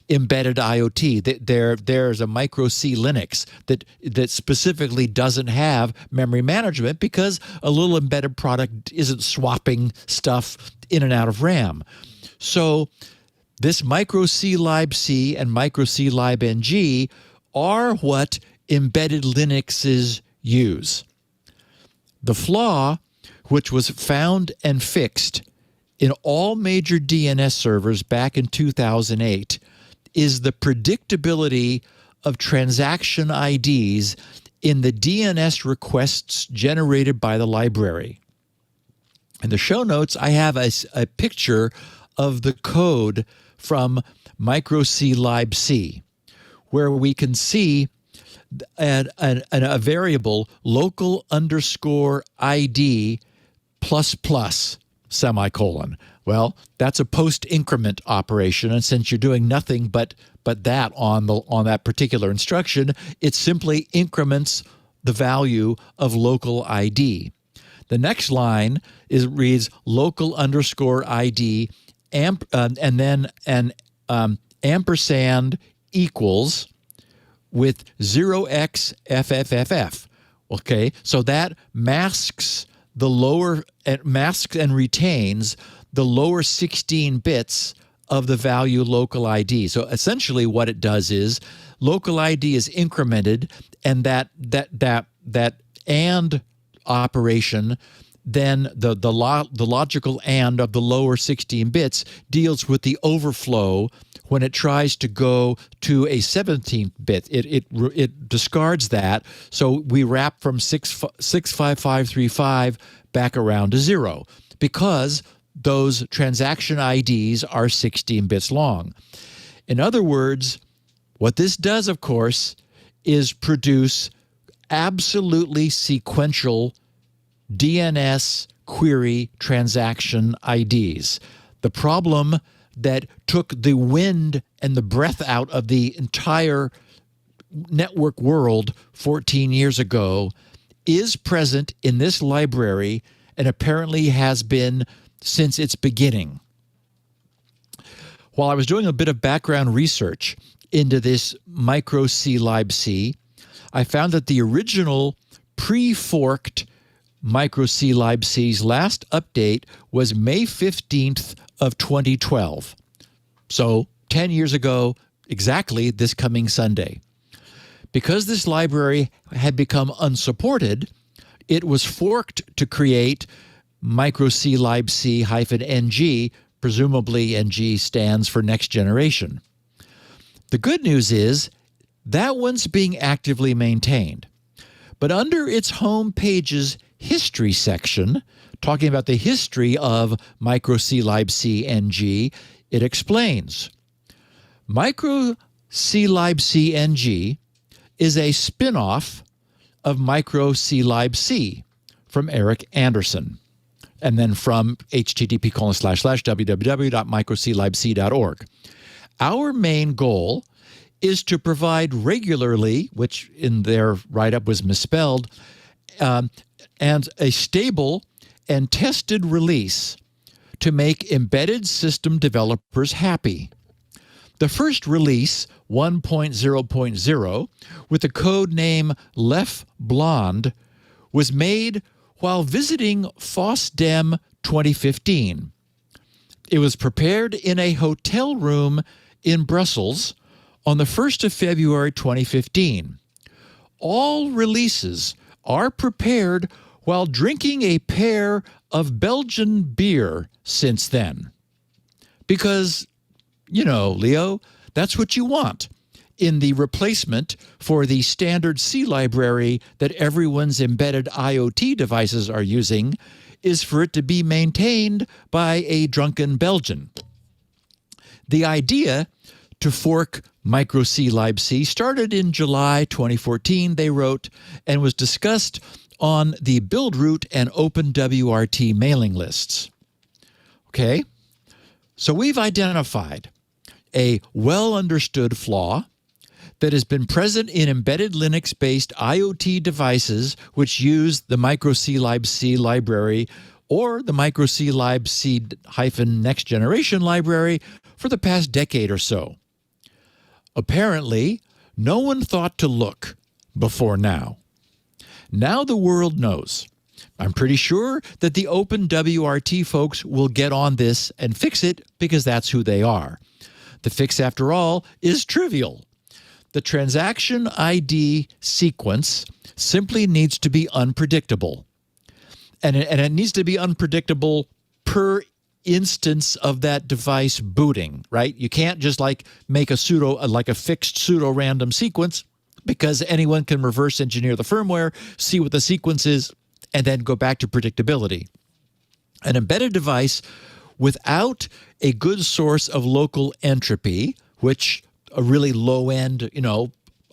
embedded IoT. There's a micro C Linux that specifically doesn't have memory management because a little embedded product isn't swapping stuff in and out of RAM. So this micro C libc and micro C libng are what embedded Linuxes use. The flaw, which was found and fixed in all major DNS servers back in 2008, is the predictability of transaction IDs in the DNS requests generated by the library. In the show notes, I have a picture of the code from micro C libc, where we can see a variable local _ ID ++. semicolon. Well, that's a post-increment operation, and since you're doing nothing but that on that particular instruction, it simply increments the value of local ID. The next line reads local underscore ID and then an ampersand equals with 0xFFFF. Okay, so that masks and retains the lower 16 bits of the value local ID. So essentially what it does is local ID is incremented, and that AND operation, then the logical AND of the lower 16 bits deals with the overflow when it tries to go to a 17th bit. It discards that, so we wrap from 65535 back around to 0 because those transaction IDs are 16 bits long. In other words, what this does, of course, is produce absolutely sequential DNS query transaction IDs. The problem that took the wind and the breath out of the entire network world 14 years ago is present in this library and apparently has been since its beginning. While I was doing a bit of background research into this micro C-lib-C, I found that the original pre-forked micro C-lib-C's last update was May 15th of 2012. So 10 years ago, exactly this coming Sunday. Because this library had become unsupported, it was forked to create micro C-lib-C-NG, presumably NG stands for next generation. The good news is that one's being actively maintained. But under its home page's history section, talking about the history of micro C-lib-C-NG, it explains micro C-lib-C-NG is a spin-off of micro C-lib-C from Eric Anderson, and then from http://www.microclibc.org. Our main goal is to provide regularly, which in their write-up was misspelled, and a stable and tested release to make embedded system developers happy. The first release, 1.0.0, with the code name Lef Blonde, was made while visiting FOSDEM 2015. It was prepared in a hotel room in Brussels on the 1st of February 2015. All releases are prepared while drinking a pair of Belgian beer since then. Because, you know, Leo, that's what you want in the replacement for the standard C library that everyone's embedded IoT devices are using, is for it to be maintained by a drunken Belgian. The idea to fork micro C-lib-C started in July 2014, they wrote, and was discussed on the Buildroot and OpenWRT mailing lists. Okay, so we've identified a well-understood flaw that has been present in embedded Linux-based IoT devices which use the micro C-lib-C library or the micro C-lib-C-next generation library for the past decade or so. Apparently, no one thought to look before now. Now the world knows. I'm pretty sure that the OpenWRT folks will get on this and fix it because that's who they are. The fix, after all, is trivial. The transaction ID sequence simply needs to be unpredictable. And it needs to be unpredictable per instance of that device booting, right? You can't just like make a fixed pseudo-random sequence, because anyone can reverse engineer the firmware, see what the sequence is, and then go back to predictability. An embedded device without a good source of local entropy, which a really low-end,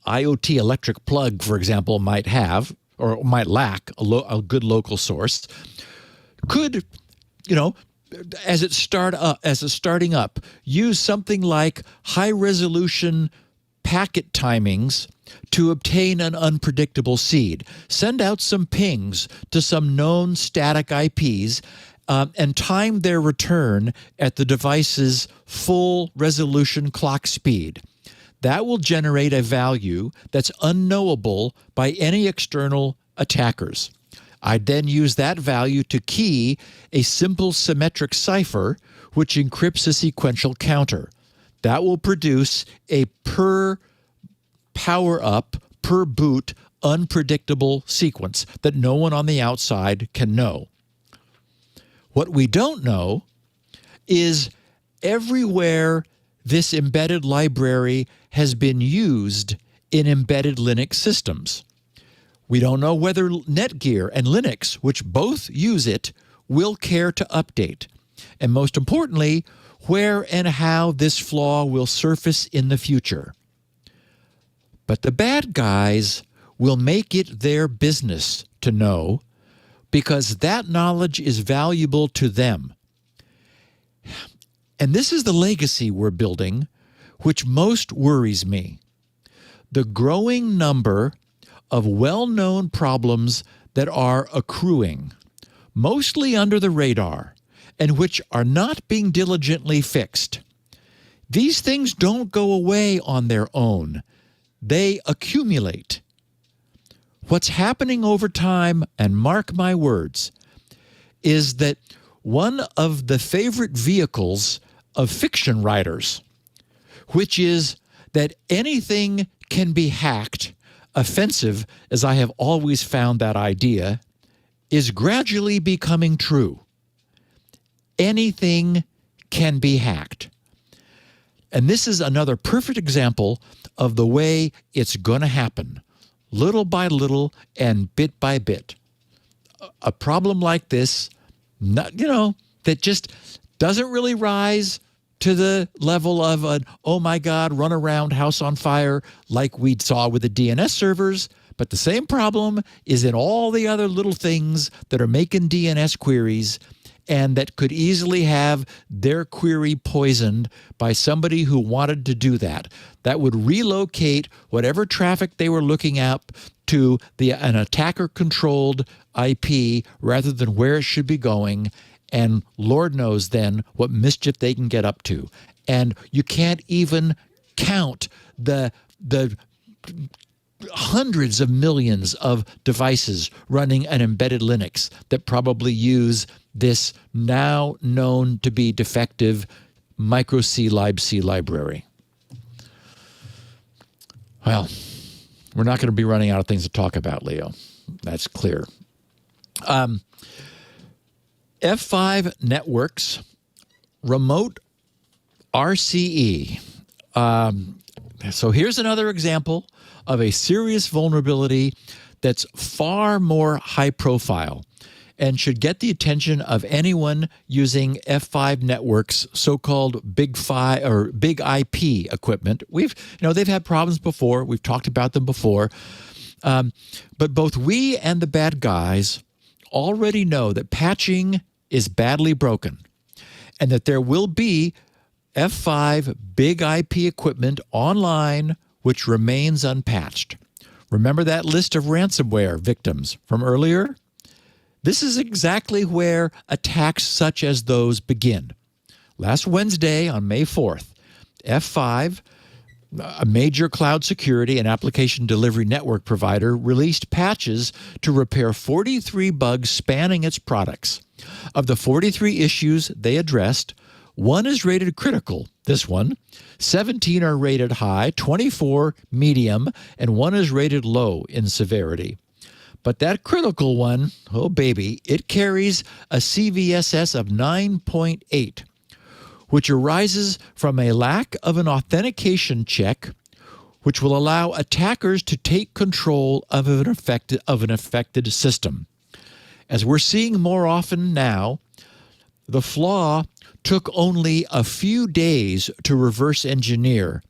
IoT electric plug, for example, might have or might lack a good local source, could, as it's starting up, use something like high-resolution packet timings to obtain an unpredictable seed. Send out some pings to some known static IPs and time their return at the device's full resolution clock speed. That will generate a value that's unknowable by any external attackers. I'd then use that value to key a simple symmetric cipher, which encrypts a sequential counter. That will produce a per power-up, per boot, unpredictable sequence that no one on the outside can know. What we don't know is everywhere this embedded library has been used in embedded Linux systems. We don't know whether Netgear and Linux, which both use it, will care to update. And most importantly, where and how this flaw will surface in the future. But the bad guys will make it their business to know, because that knowledge is valuable to them. And this is the legacy we're building, which most worries me. The growing number of well-known problems that are accruing, mostly under the radar, and which are not being diligently fixed. These things don't go away on their own. They accumulate. What's happening over time, and mark my words, is that one of the favorite vehicles of fiction writers, which is that anything can be hacked, offensive as I have always found that idea, is gradually becoming true. Anything can be hacked. And this is another perfect example of the way it's going to happen, little by little and bit by bit. A problem like this, that just doesn't really rise to the level of an, oh my God, run around, house on fire, like we saw with the DNS servers. But the same problem is in all the other little things that are making DNS queries and that could easily have their query poisoned by somebody who wanted to do that. That would relocate whatever traffic they were looking up to an attacker-controlled IP rather than where it should be going, and Lord knows then what mischief they can get up to. And you can't even count the hundreds of millions of devices running an embedded Linux that probably use this now known to be defective micro C libc library. Well, we're not going to be running out of things to talk about, Leo. That's clear. F5 Networks Remote RCE. So here's another example of a serious vulnerability that's far more high profile and should get the attention of anyone using F5 Networks' so-called Big IP equipment. They've had problems before. We've talked about them before. But both we and the bad guys already know that patching is badly broken and that there will be F5 Big IP equipment online which remains unpatched. Remember that list of ransomware victims from earlier? This is exactly where attacks such as those begin. Last Wednesday, on May 4th, F5, a major cloud security and application delivery network provider, released patches to repair 43 bugs spanning its products. Of the 43 issues they addressed, 1 is rated critical, this one, 17 are rated high, 24 medium, and 1 is rated low in severity. But that critical one, oh baby, it carries a CVSS of 9.8, which arises from a lack of an authentication check, which will allow attackers to take control of an affected system. As we're seeing more often now, the flaw took only a few days to reverse engineer,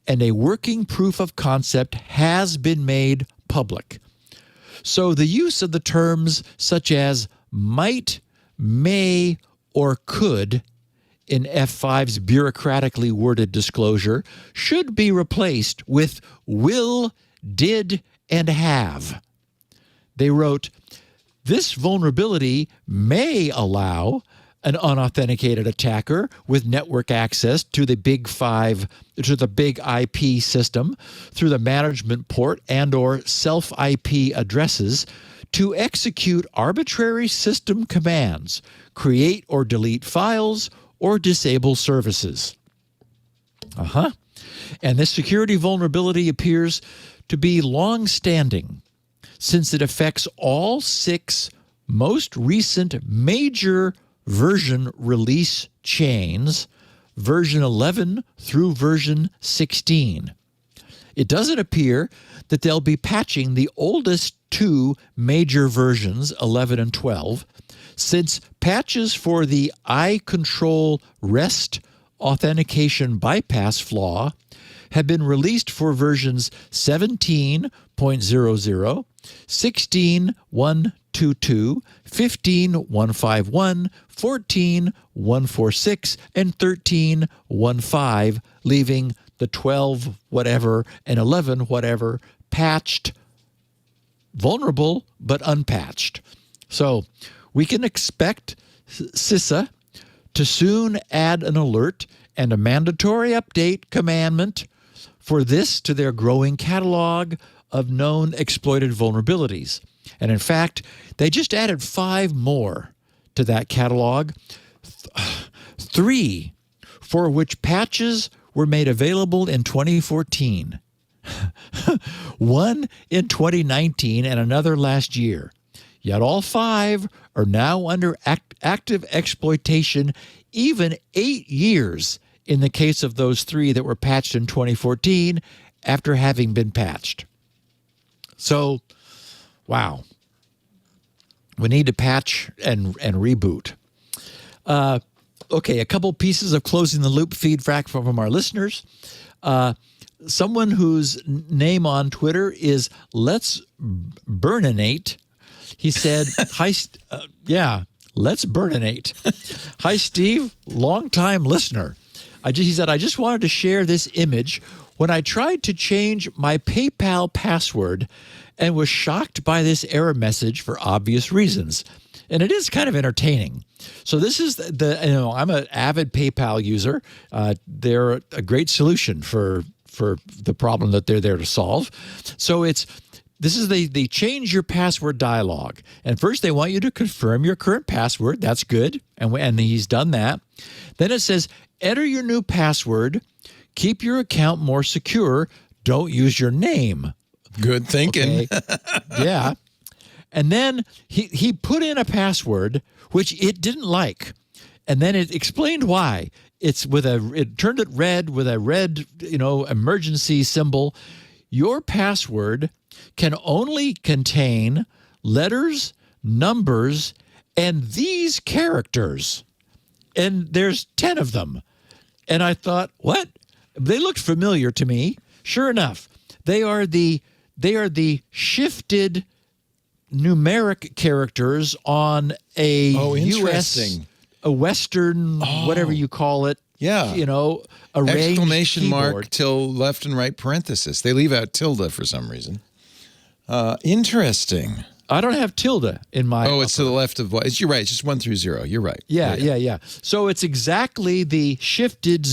and a working proof of concept has been made public. So the use of the terms such as might, may, or could in F5's bureaucratically worded disclosure should be replaced with will, did, and have. They wrote, this vulnerability may allow an unauthenticated attacker with network access to the big IP system through the management port and or self-IP addresses to execute arbitrary system commands, create or delete files, or disable services. And this security vulnerability appears to be long-standing since it affects all 6 most recent major version release chains, version 11 through version 16. It doesn't appear that they'll be patching the oldest 2 major versions, 11 and 12, since patches for the iControl REST authentication bypass flaw have been released for versions 17.00, 16.122, 15.151, 14.146, and 13.1.5, leaving the 12 whatever and 11 whatever patched, vulnerable, but unpatched. So we can expect CISA to soon add an alert and a mandatory update commandment for this to their growing catalog of known exploited vulnerabilities. And in fact, they just added 5 more to that catalog, 3 for which patches were made available in 2014, 1 in 2019, and another last year. Yet all 5 are now under active exploitation, even 8 years in the case of those 3 that were patched in 2014 after having been patched. So, wow. We need to patch and reboot. Okay, a couple pieces of closing the loop feedback from our listeners. Someone whose name on Twitter is Let's Burninate. He said, "Hi, let's burninate." Hi, Steve, longtime listener. He said, I just wanted to share this image when I tried to change my PayPal password and was shocked by this error message for obvious reasons. And it is kind of entertaining. So this is I'm an avid PayPal user. They're a great solution for the problem that they're there to solve. So this is the change your password dialog. And first they want you to confirm your current password. That's good. And he's done that. Then it says, enter your new password. Keep your account more secure. Don't use your name. Good thinking. Okay. Yeah. And then he put in a password, which it didn't like. And then it explained why. It turned it red with a red, emergency symbol. Your password can only contain letters, numbers, and these characters. And there's 10 of them. And I thought, what? They looked familiar to me. Sure enough, they are the shifted numeric characters on a U.S., a Western, whatever you call it. Yeah. Arranged exclamation keyboard. mark till left and right parenthesis. They leave out tilde for some reason. Interesting. I don't have tilde in my. Oh, it's to the left of what? You're right. It's just 1 through 0. You're right. Yeah. So it's exactly the shifted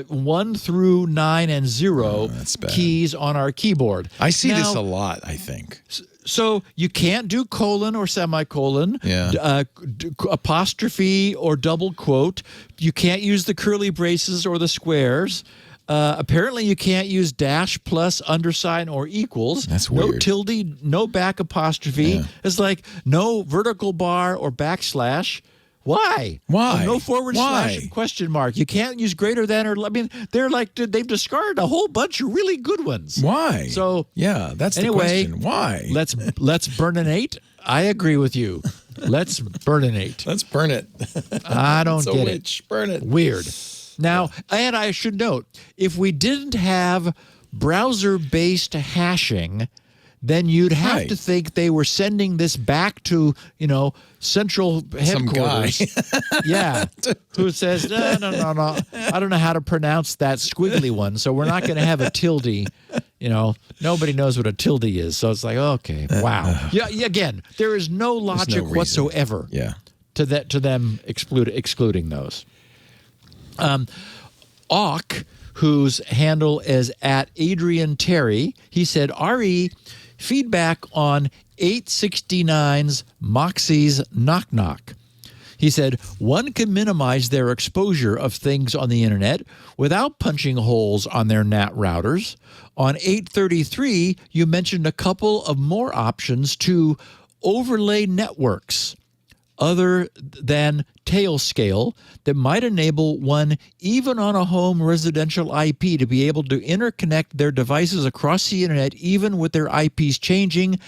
1 through 9 and 0 keys on our keyboard. I see this a lot, I think. So you can't do colon or semicolon, apostrophe or double quote. You can't use the curly braces or the squares. Apparently, you can't use dash, plus, undersign, or equals. That's weird. No tilde, no back apostrophe. Yeah. It's like no vertical bar or backslash. Why? Why? No forward slash and question mark. You can't use greater than or. They've discarded a whole bunch of really good ones. Why? So that's the question. Why? Let's burninate. I agree with you. Let's burninate. Let's burn it. I don't get it. Burn it. Weird. Now, and I should note, if we didn't have browser-based hashing, then you'd have Right. to think they were sending this back to, central headquarters. Yeah. Who says, no. I don't know how to pronounce that squiggly one, so we're not going to have a tilde. Nobody knows what a tilde is. So it's like, okay, wow. Yeah. Again, there is no logic reason. whatsoever Yeah. to them excluding those. Auk, whose handle is at Adrian Terry, he said, RE, feedback on 869's Moxie's Knock Knock. He said, one can minimize their exposure of things on the internet without punching holes on their NAT routers. On 833, you mentioned a couple of more options to overlay networks other than Tailscale that might enable one even on a home residential IP to be able to interconnect their devices across the internet even with their IPs changing.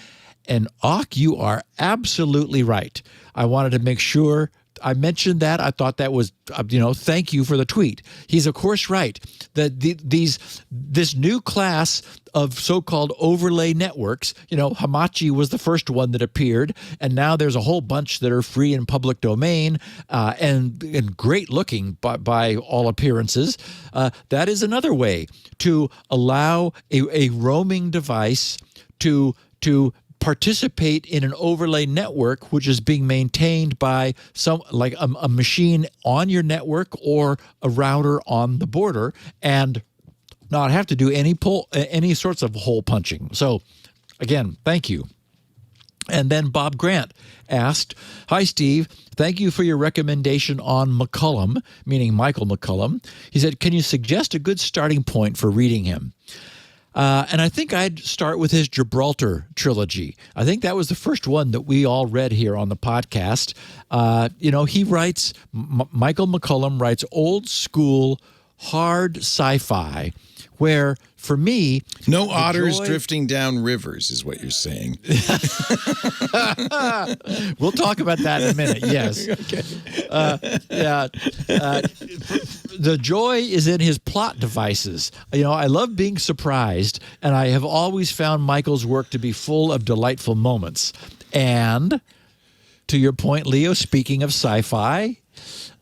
And Auk, you are absolutely right. I wanted to make sure I mentioned that. I thought that was, thank you for the tweet. He's of course right. This new class of so-called overlay networks, Hamachi was the first one that appeared, and now there's a whole bunch that are free in public domain and great looking by all appearances. That is another way to allow a roaming device to participate in an overlay network which is being maintained by a machine on your network or a router on the border and not have to do any sorts of hole punching. So again, thank you. And then Bob Grant asked, hi, Steve. Thank you for your recommendation on McCullum, meaning Michael McCullum. He said, can you suggest a good starting point for reading him? And I think I'd start with his Gibraltar trilogy. I think that was the first one that we all read here on the podcast. He writes, Michael McCullum writes old school, hard sci-fi, where for me, no otters drifting down rivers is what you're saying. We'll talk about that in a minute. Yes. Okay. The joy is in his plot devices. I love being surprised, and I have always found Michael's work to be full of delightful moments. And to your point, Leo, speaking of sci-fi,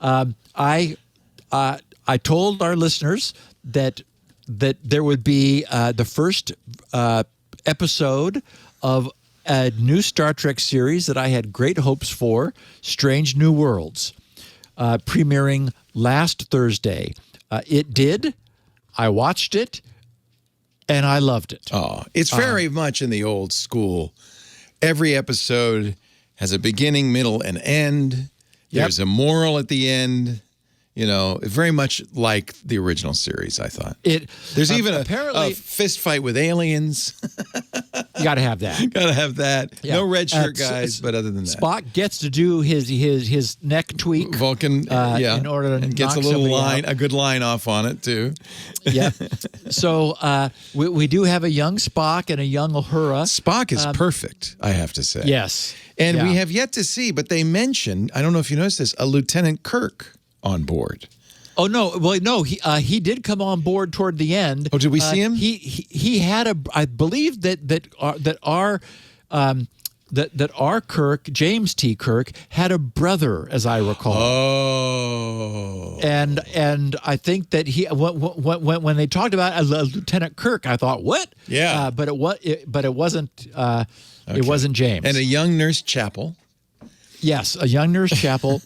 I told our listeners that there would be the first episode of a new Star Trek series that I had great hopes for, Strange New Worlds, premiering last Thursday. It did. I watched it, and I loved it. Oh, it's very much in the old school. Every episode has a beginning, middle, and end. There's a moral at the end. Very much like the original series, I thought. There's even a fist fight with aliens. You got to have that. Got to have that. Yeah. No red shirt guys, but other than that. Spock gets to do his neck tweak. Vulcan, in order to and gets a good line off on it, too. Yeah. So we do have a young Spock and a young Uhura. Spock is perfect, I have to say. Yes. And we have yet to see, but they mentioned, I don't know if you noticed this, a Lieutenant Kirk on board. Oh no! Well, no, he did come on board toward the end. Oh, did we see him? He had I believe that our Kirk, James T. Kirk, had a brother, as I recall. Oh. And I think that when they talked about Lieutenant Kirk, I thought, what? Yeah. But it wasn't. It wasn't James. And a young Nurse Chapel. Yes, a young Nurse Chapel.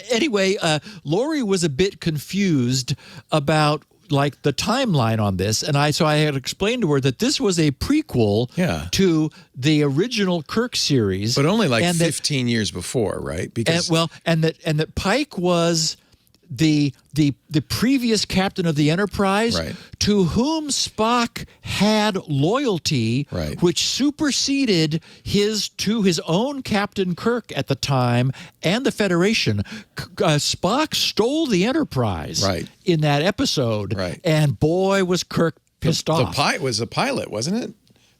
Anyway, Lori was a bit confused about the timeline on this, and I had explained to her that this was a prequel to the original Kirk series, but only 15 years before, right? Because and that Pike was the previous captain of the Enterprise, right, to whom Spock had loyalty, right, which superseded his own Captain Kirk at the time and the Federation. Spock stole the Enterprise, right, in that episode, right, and boy was Kirk pissed off. It was a pilot, wasn't it?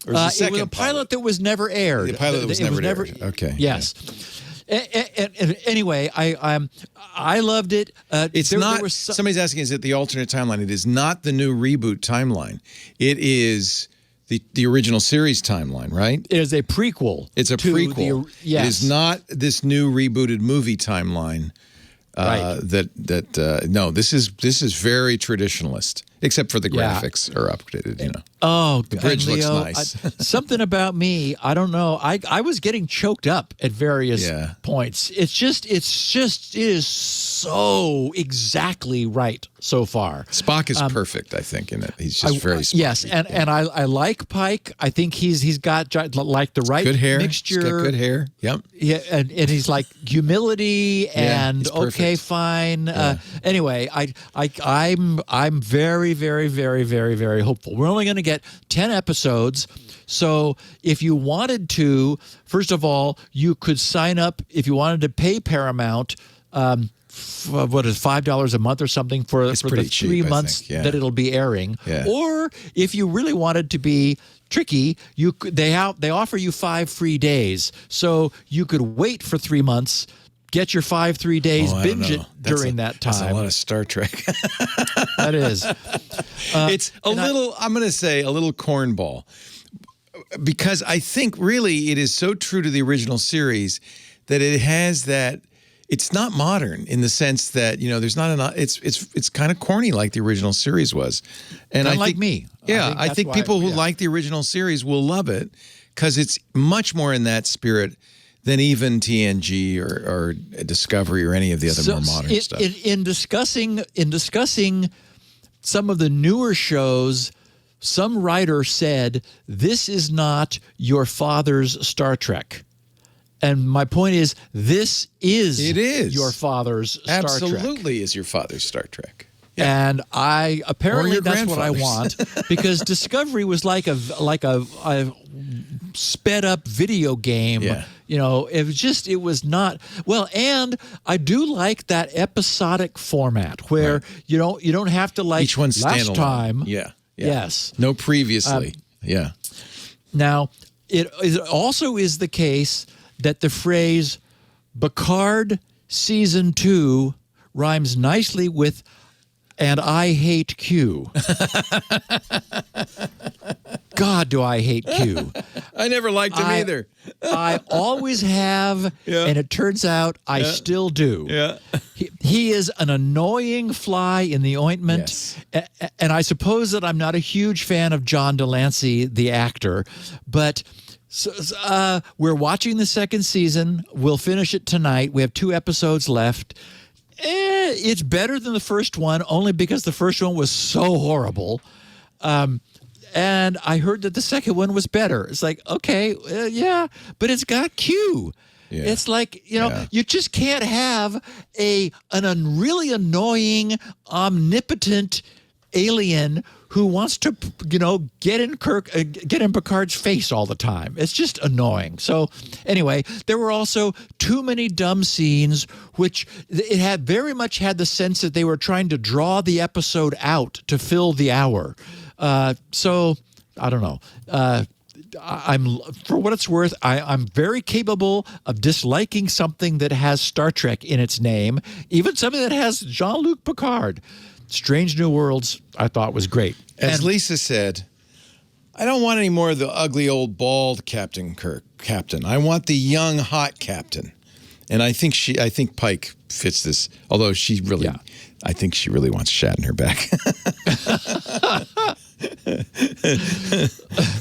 Or was it was a pilot that was never aired. The pilot that was never aired. Okay. Yes. Yeah. And anyway, I loved it. It's not. Somebody's asking, is it the alternate timeline? It is not the new reboot timeline. It is the original series timeline, right? It is a prequel. It's a to prequel. Yes. It is not this new rebooted movie timeline. Right. No, this is very traditionalist, except for the graphics are updated. You know. Oh, the bridge looks Leo, nice. Something about me, I don't know. I was getting choked up at various points. It is so exactly right so far. Spock is perfect, I think, in it. He's just very Spocky. Yes, and I like Pike. I think he's got like the right good hair. mixture. He's got good hair. Yep. Yeah, and he's like humility and okay, fine. Anyway, I'm very, very, very, very, very hopeful. We're only going to get 10 episodes. So if you wanted to, first of all, you could sign up if you wanted to pay Paramount. What is $5 a month or something for the 3 cheap, months that it'll be airing? Yeah. Or if you really wanted to be tricky, they offer you 5 free days, so you could wait for 3 months. Get your 5 3 days, binge it during that time. That's a lot of Star Trek. That is. It's a little, I'm going to say, a little cornball. Because I think really it is so true to the original series that it has that, it's not modern in the sense that, you know, there's not enough, it's kind of corny like the original series was. And I think me. Yeah, I think people who like the original series will love it because it's much more in that spirit than even TNG or Discovery or any of the other more modern stuff. In discussing some of the newer shows, some writer said, this is not your father's Star Trek. And my point is, this is your father's Star Trek. Absolutely is your father's Star Trek. Yeah. And apparently that's what I want, because Discovery was like a sped up video game. Yeah. You know, it was not well. And I do like that episodic format where you don't have to like each one last time. Yeah. Yes. No previously. Now, it also is the case that the phrase Picard Season 2 rhymes nicely with "and I hate Q." God, do I hate Q. I never liked him either. I always have, and it turns out I still do. Yeah. He is an annoying fly in the ointment. Yes. And I suppose that I'm not a huge fan of John Delancey, the actor, but we're watching the second season. We'll finish it tonight. We have 2 episodes left. It's better than the first one, only because the first one was so horrible. And I heard that the second one was better. It's like, okay, but it's got Q. Yeah. It's like, you just can't have an really annoying, omnipotent alien who wants to, get in Picard's face all the time. It's just annoying. So anyway, there were also too many dumb scenes, which it had very much had the sense that they were trying to draw the episode out to fill the hour. So I don't know. I'm, for what it's worth, I'm very capable of disliking something that has Star Trek in its name, even something that has Jean-Luc Picard. Strange New Worlds, I thought, was great. As Lisa said, I don't want any more of the ugly old bald Captain Kirk captain. I want the young hot captain. And I think Pike fits this, although I think she really wants Shatner back.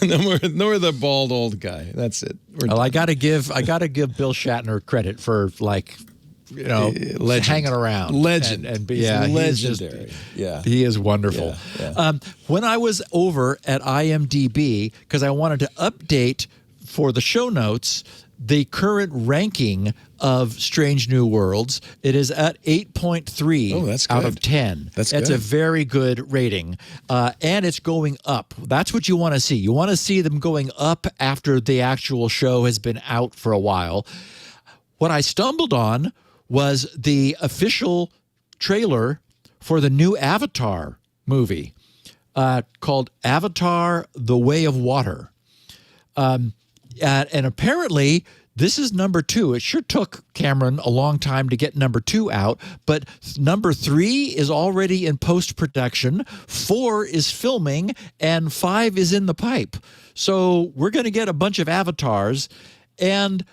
no more the bald old guy. That's it. I gotta give Bill Shatner credit for hanging around. Legend. He's legendary. He is wonderful. Yeah. When I was over at IMDb, because I wanted to update for the show notes the current ranking of Strange New Worlds, it is at 8.3 out of 10. That's a very good rating. And it's going up. That's what you want to see. You want to see them going up after the actual show has been out for a while. What I stumbled on was the official trailer for the new Avatar movie called Avatar: The Way of Water. And apparently This is number 2. It sure took Cameron a long time to get number 2 out, but number 3 is already in post-production, 4 is filming, and 5 is in the pipe. So we're going to get a bunch of avatars, and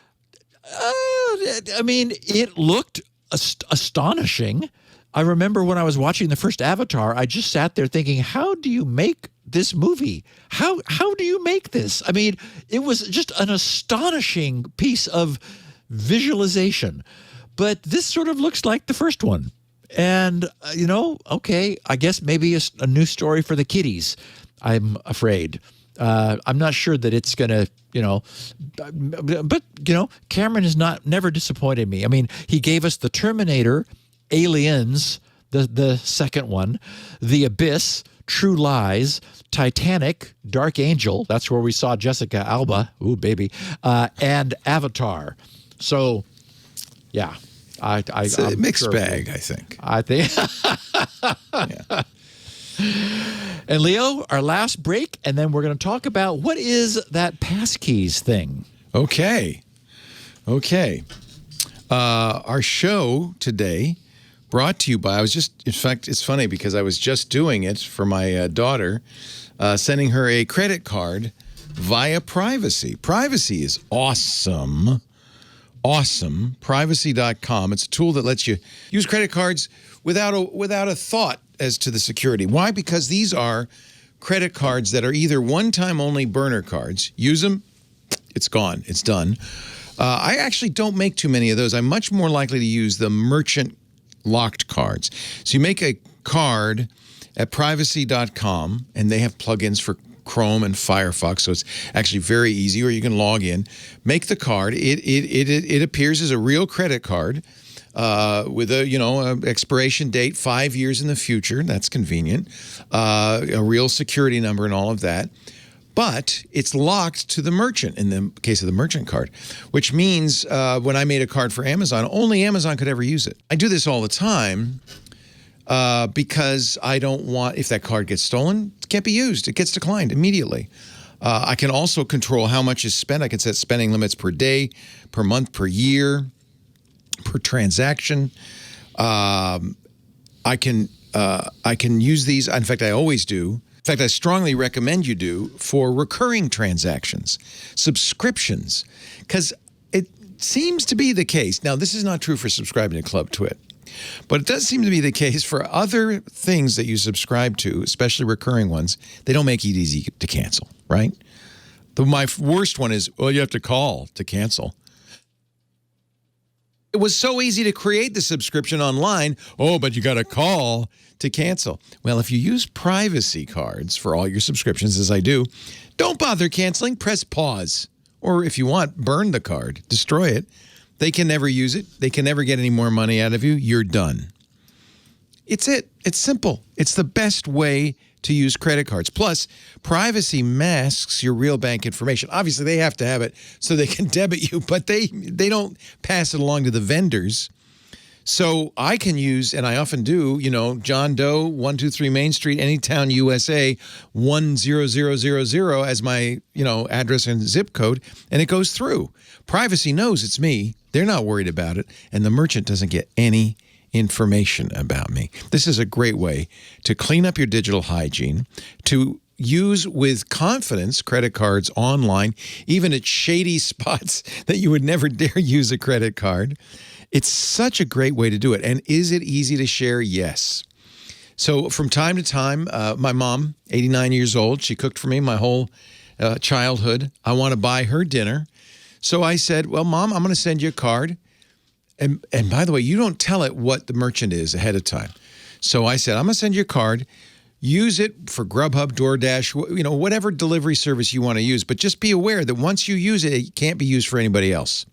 I mean, it looked astonishing. I remember when I was watching the first Avatar, I just sat there thinking, how do you make this movie? How do you make this? I mean, it was just an astonishing piece of visualization. But this sort of looks like the first one. And, okay, I guess maybe a new story for the kiddies, I'm afraid. I'm not sure that it's going to, but, Cameron has never disappointed me. I mean, he gave us the Terminator, Aliens, the second one, The Abyss, True Lies, Titanic, Dark Angel, that's where we saw Jessica Alba, ooh, baby, and Avatar. So, yeah. It's a mixed bag, I think. I think. Yeah. And Leo, our last break, and then we're going to talk about what is that Passkeys thing. Okay. Our show today brought to you by, in fact, it's funny because I was just doing it for my daughter, sending her a credit card via Privacy. Privacy is awesome. Awesome. Privacy.com. It's a tool that lets you use credit cards without a thought as to the security. Why? Because these are credit cards that are either one-time only burner cards. Use them, it's gone, it's done. I actually don't make too many of those. I'm much more likely to use the merchant locked cards. So you make a card at privacy.com, and they have plugins for Chrome and Firefox, so it's actually very easy, or you can log in, make the card. It appears as a real credit card with a expiration date 5 years in the future. That's convenient. A real security number and all of that. But it's locked to the merchant in the case of the merchant card, which means when I made a card for Amazon, only Amazon could ever use it. I do this all the time because I don't want, if that card gets stolen, it can't be used. It gets declined immediately. I can also control how much is spent. I can set spending limits per day, per month, per year, per transaction. I can use these. In fact, I always do. In fact, I strongly recommend you do for recurring transactions, subscriptions, because it seems to be the case. Now, this is not true for subscribing to Club TWiT, but it does seem to be the case for other things that you subscribe to, especially recurring ones. They don't make it easy to cancel, right? My worst one is, well, you have to call to cancel. It was so easy to create the subscription online. Oh, but you got to call to cancel. Well, if you use privacy cards for all your subscriptions, as I do, don't bother canceling. Press pause. Or if you want, burn the card. Destroy it. They can never use it. They can never get any more money out of you. You're done. It's it. It's simple. It's the best way to use credit cards. Plus, privacy masks your real bank information. Obviously, they have to have it so they can debit you, but they don't pass it along to the vendors. So I can use, and I often do, John Doe, 123 Main Street, Anytown, USA, 10000 as my, address and zip code, and it goes through. Privacy knows it's me. They're not worried about it, and the merchant doesn't get any information about me. This is a great way to clean up your digital hygiene, to use with confidence credit cards online, even at shady spots that you would never dare use a credit card. It's such a great way to do it. And is it easy to share? Yes. So from time to time, my mom, 89 years old, she cooked for me my whole childhood. I want to buy her dinner. So I said, well, Mom, I'm going to send you a card. And by the way, you don't tell it what the merchant is ahead of time. So I said, I'm going to send you a card. Use it for Grubhub, DoorDash, whatever delivery service you want to use. But just be aware that once you use it, it can't be used for anybody else.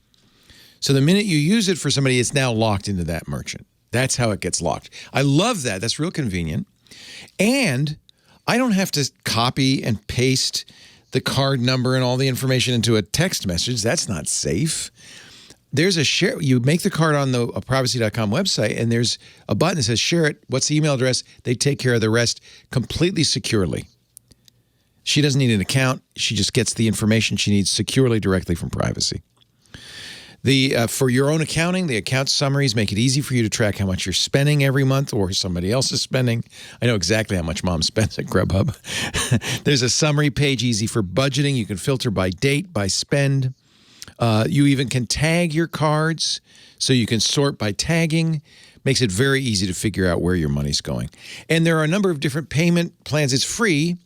So the minute you use it for somebody, it's now locked into that merchant. That's how it gets locked. I love that. That's real convenient. And I don't have to copy and paste the card number and all the information into a text message. That's not safe. There's a share. You make the card on the privacy.com website, and there's a button that says share it. What's the email address? They take care of the rest completely securely. She doesn't need an account. She just gets the information she needs securely directly from Privacy. For your own accounting, the account summaries make it easy for you to track how much you're spending every month or somebody else is spending. I know exactly how much Mom spends at Grubhub. There's a summary page, easy for budgeting. You can filter by date, by spend. You even can tag your cards, so you can sort by tagging. Makes it very easy to figure out where your money's going. And there are a number of different payment plans. It's free,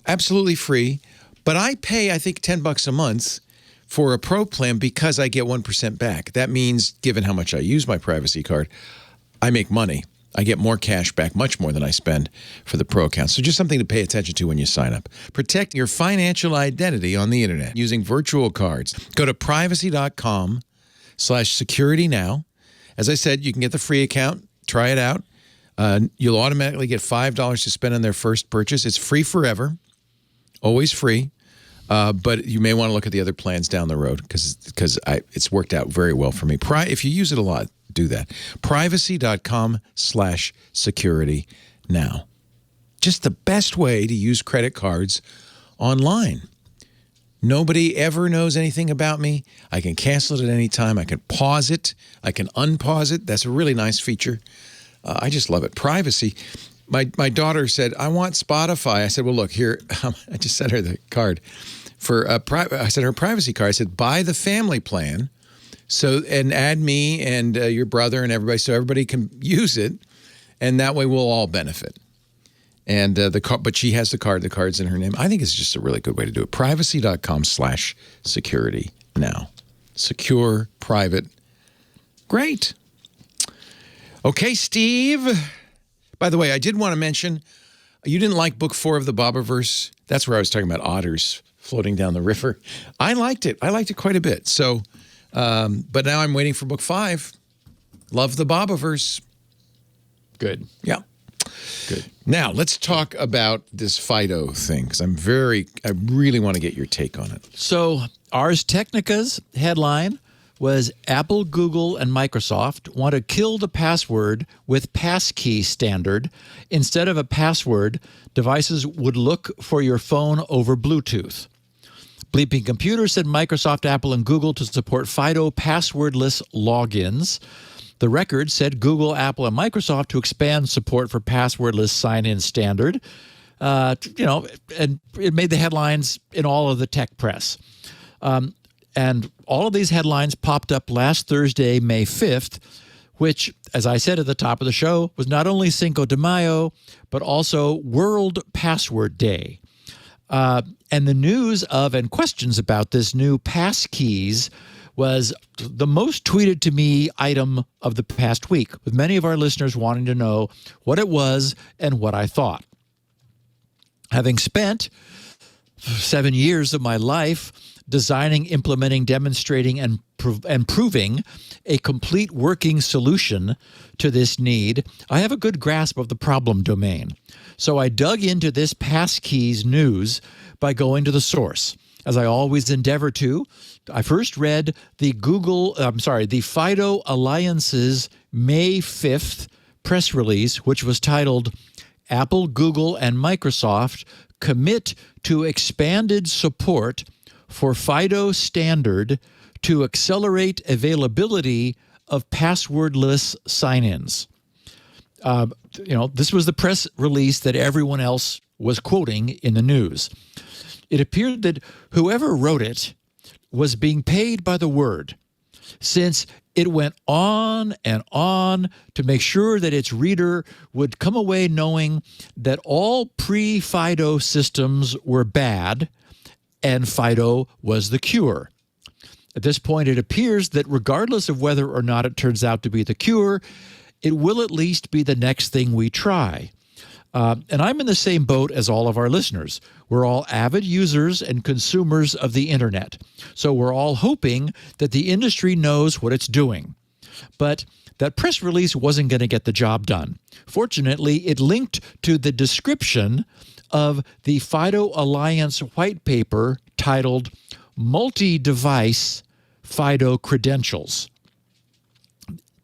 absolutely free. But I pay, I think, $10 a month for a pro plan because I get 1% back. That means, given how much I use my privacy card, I make money. I get more cash back, much more than I spend for the pro account. So just something to pay attention to when you sign up. Protect your financial identity on the internet using virtual cards. Go to privacy.com/security now. As I said, you can get the free account. Try it out. You'll automatically get $5 to spend on their first purchase. It's free forever, always free. But you may want to look at the other plans down the road because it's worked out very well for me. If you use it a lot, do that. Privacy.com/security now. Just the best way to use credit cards online. Nobody ever knows anything about me. I can cancel it at any time. I can pause it. I can unpause it. That's a really nice feature. I just love it. Privacy. My daughter said, I want Spotify. I said, well, look, here. I just sent her the card. I sent her a privacy card. I said, buy the family plan and add me and your brother and everybody so everybody can use it. And that way we'll all benefit. And but she has the card. The card's in her name. I think it's just a really good way to do it. Privacy.com/security now. Secure, private. Great. Okay, Steve. By the way, I did want to mention, you didn't like book 4 of the Bobiverse. That's where I was talking about otters floating down the river. I liked it. I liked it quite a bit. So, but now I'm waiting for book 5. Love the Bobiverse. Good. Yeah. Good. Now, let's talk about this FIDO thing, because I really want to get your take on it. So, Ars Technica's headline was Apple, Google, and Microsoft want to kill the password with Passkey standard. Instead of a password, devices would look for your phone over Bluetooth. Bleeping Computer said Microsoft, Apple, and Google to support FIDO passwordless logins. The Record said Google, Apple, and Microsoft to expand support for passwordless sign-in standard. And it made the headlines in all of the tech press. And all of these headlines popped up last Thursday, May 5th, which, as I said at the top of the show, was not only Cinco de Mayo, but also World Password Day. And the news of and questions about this new Passkeys was the most tweeted to me item of the past week, with many of our listeners wanting to know what it was and what I thought. Having spent 7 years of my life designing, implementing, demonstrating, and proving a complete working solution to this need, I have a good grasp of the problem domain. So I dug into this Passkeys news by going to the source. As I always endeavor to, I first read the FIDO Alliance's May 5th press release, which was titled, Apple, Google, and Microsoft commit to expanded support for FIDO standard to accelerate availability of passwordless sign-ins. This was the press release that everyone else was quoting in the news. It appeared that whoever wrote it was being paid by the word, since it went on and on to make sure that its reader would come away knowing that all pre-FIDO systems were bad and FIDO was the cure. At this point, it appears that regardless of whether or not it turns out to be the cure, it will at least be the next thing we try. And I'm in the same boat as all of our listeners. We're all avid users and consumers of the internet. So we're all hoping that the industry knows what it's doing. But that press release wasn't going to get the job done. Fortunately, it linked to the description of the FIDO Alliance white paper titled Multi-Device FIDO Credentials.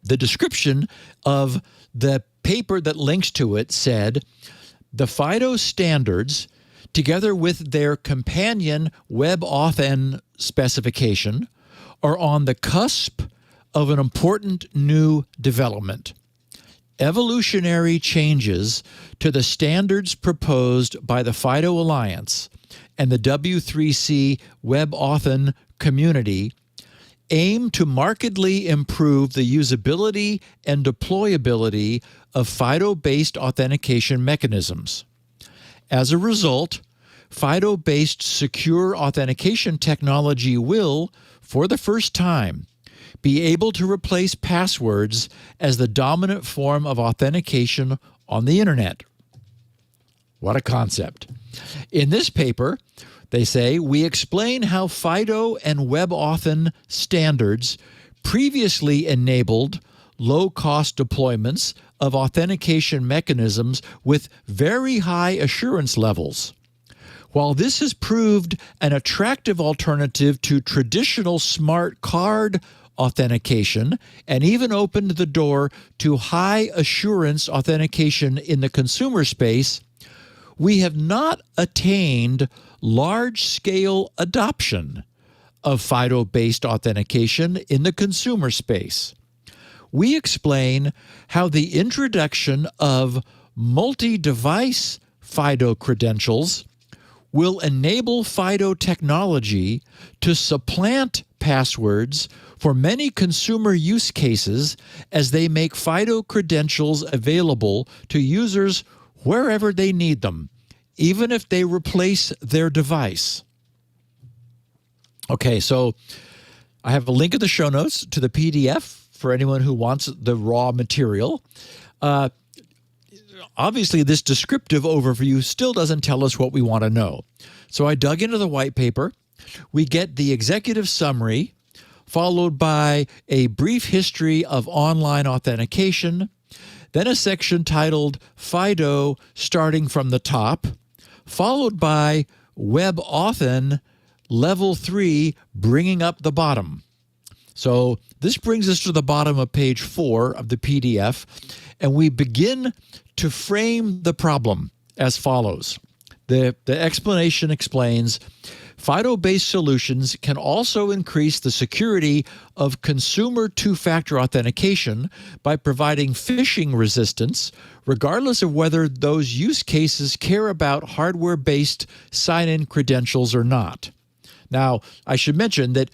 The description of the paper that links to it said, the FIDO standards, together with their companion WebAuthn specification, are on the cusp of an important new development. Evolutionary changes to the standards proposed by the FIDO Alliance and the W3C WebAuthn community aim to markedly improve the usability and deployability of FIDO-based authentication mechanisms. As a result, FIDO-based secure authentication technology will, for the first time, be able to replace passwords as the dominant form of authentication on the internet. What a concept. In this paper, they say, we explain how FIDO and WebAuthn standards previously enabled low-cost deployments of authentication mechanisms with very high assurance levels. While this has proved an attractive alternative to traditional smart card authentication and even opened the door to high assurance authentication in the consumer space, we have not attained large-scale adoption of FIDO-based authentication in the consumer space. We explain how the introduction of multi-device FIDO credentials will enable FIDO technology to supplant passwords for many consumer use cases as they make FIDO credentials available to users wherever they need them, even if they replace their device. Okay, so I have a link in the show notes to the PDF for anyone who wants the raw material. Obviously, this descriptive overview still doesn't tell us what we want to know. So I dug into the white paper. We get the executive summary, followed by a brief history of online authentication, then a section titled FIDO starting from the top, followed by WebAuthn Level 3 bringing up the bottom. So this brings us to the bottom of page 4 of the PDF, and we begin to frame the problem as follows. The explanation explains, FIDO-based solutions can also increase the security of consumer two-factor authentication by providing phishing resistance, regardless of whether those use cases care about hardware-based sign-in credentials or not. Now, I should mention that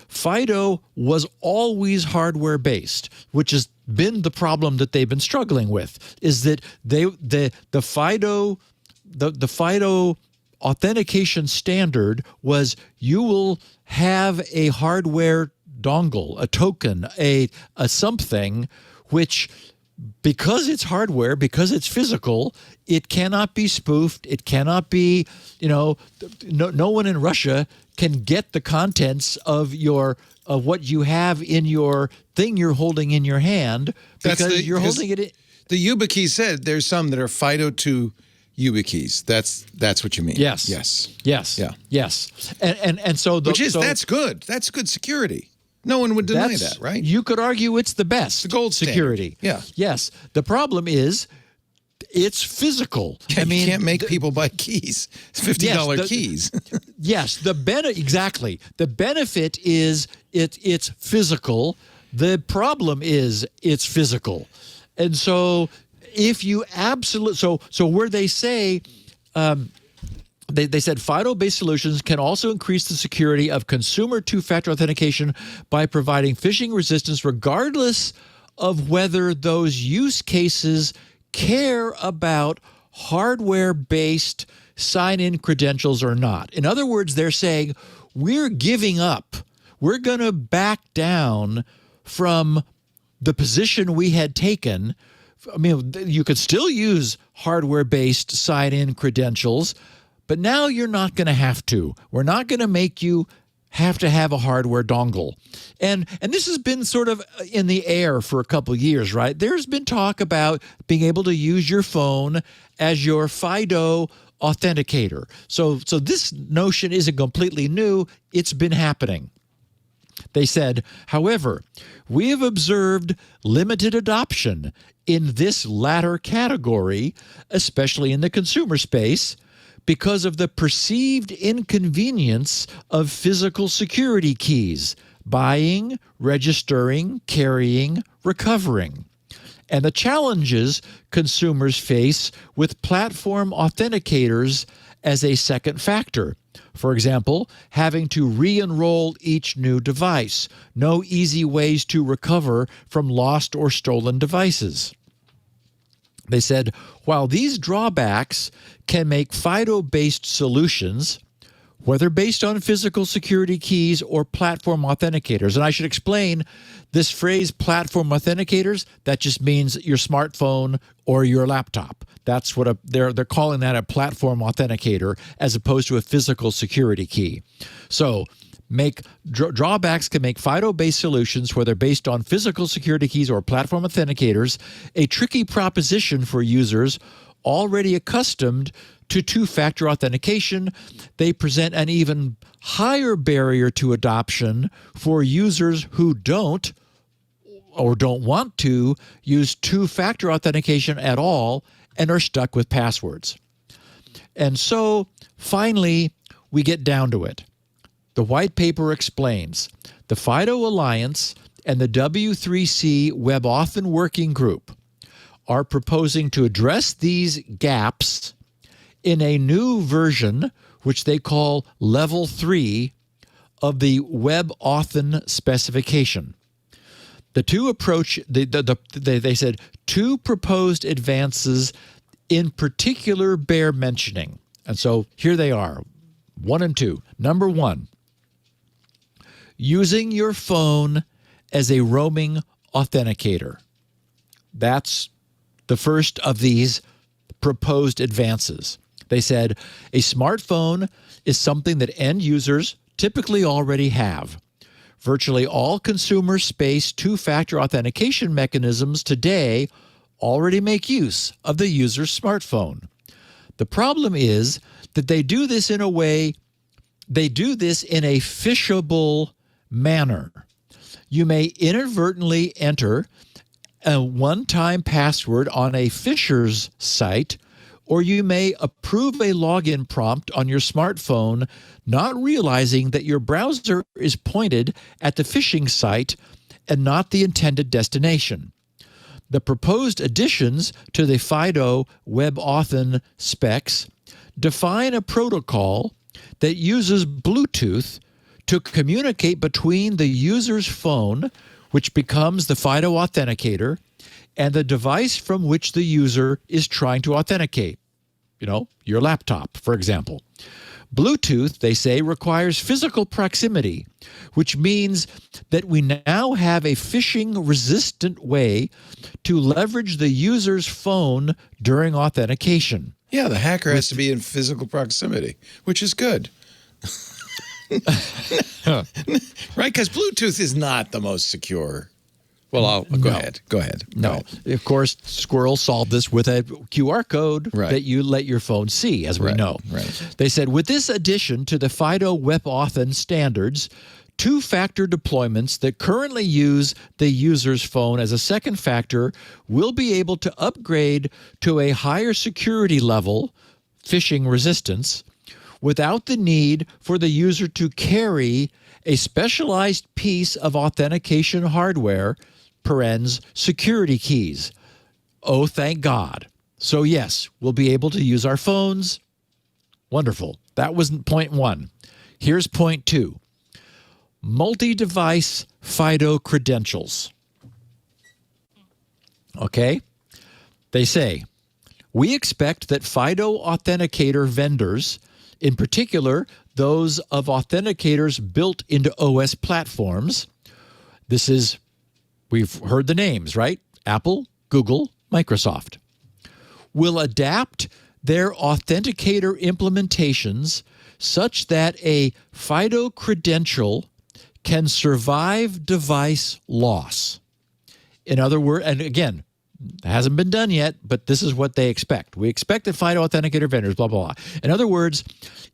FIDO was always hardware-based, which has been the problem that they've been struggling with, is that the FIDO authentication standard was you will have a hardware dongle, a token, a something which, because it's hardware, because it's physical, it cannot be spoofed. It cannot be, no one in Russia can get the contents of what you have in your thing you're holding in your hand because you're holding it in. The YubiKey said there's some that are FIDO2 YubiKeys. That's what you mean. Yes. Yeah. Yes. And so that's good. That's good security. No one would deny that, right? You could argue it's the best. The gold security. Yeah. Yes. The problem is it's physical. Yeah, I mean, you can't make people buy keys. It's $50 keys. Yes. Exactly. The benefit is it's physical. The problem is it's physical. And so if you so where they say they said FIDO-based solutions can also increase the security of consumer two-factor authentication by providing phishing resistance regardless of whether those use cases care about hardware-based sign-in credentials or not. In other words, they're saying we're giving up. We're going to back down from the position we had taken. I mean, you could still use hardware-based sign-in credentials, but now you're not going to have to. We're not going to make you have to have a hardware dongle. And this has been sort of in the air for a couple of years, right? There's been talk about being able to use your phone as your FIDO authenticator. So this notion isn't completely new. It's been happening. They said, however, we have observed limited adoption in this latter category, especially in the consumer space, because of the perceived inconvenience of physical security keys, buying, registering, carrying, recovering, and the challenges consumers face with platform authenticators as a second factor. For example, having to re-enroll each new device, no easy ways to recover from lost or stolen devices. They said, while these drawbacks can make FIDO-based solutions, whether based on physical security keys or platform authenticators, and I should explain this phrase platform authenticators, that just means your smartphone or your laptop. That's what they're calling that a platform authenticator as opposed to a physical security key. So drawbacks can make FIDO-based solutions, whether based on physical security keys or platform authenticators, a tricky proposition for users already accustomed to two-factor authentication. They present an even higher barrier to adoption for users who don't want to use two-factor authentication at all and are stuck with passwords. And so, finally, we get down to it. The white paper explains the FIDO Alliance and the W3C WebAuthn Working Group are proposing to address these gaps in a new version, which they call Level 3 of the WebAuthn specification. The two approach, they said, two proposed advances in particular bear mentioning. And so here they are, 1 and 2. Number 1, using your phone as a roaming authenticator. That's the first of these proposed advances. They said a smartphone is something that end users typically already have. Virtually all consumer space two-factor authentication mechanisms today already make use of the user's smartphone. The problem is that they do this in a phishable manner. You may inadvertently enter a one-time password on a phisher's site, or you may approve a login prompt on your smartphone, not realizing that your browser is pointed at the phishing site and not the intended destination. The proposed additions to the FIDO WebAuthn specs define a protocol that uses Bluetooth to communicate between the user's phone, which becomes the FIDO authenticator, and the device from which the user is trying to authenticate. Your laptop, for example. Bluetooth, they say, requires physical proximity, which means that we now have a phishing-resistant way to leverage the user's phone during authentication. Yeah, the hacker has to be in physical proximity, which is good. Right? Because Bluetooth is not the most secure. Well, go ahead. No. Of course, Squirrel solved this with a QR code that you let your phone see, as we know. Right. They said, with this addition to the FIDO WebAuthn standards, two-factor deployments that currently use the user's phone as a second factor will be able to upgrade to a higher security level, phishing resistance, without the need for the user to carry a specialized piece of authentication hardware, parens security keys. Oh, thank God. So yes, we'll be able to use our phones. Wonderful. That was point 1. Here's point 2. Multi-device FIDO credentials. Okay? They say, we expect that FIDO authenticator vendors, in particular those of authenticators built into OS platforms, we've heard the names, right? Apple, Google, Microsoft, will adapt their authenticator implementations such that a FIDO credential can survive device loss. In other words, and again, it hasn't been done yet, but this is what they expect. We expect that FIDO authenticator vendors, blah, blah, blah. In other words,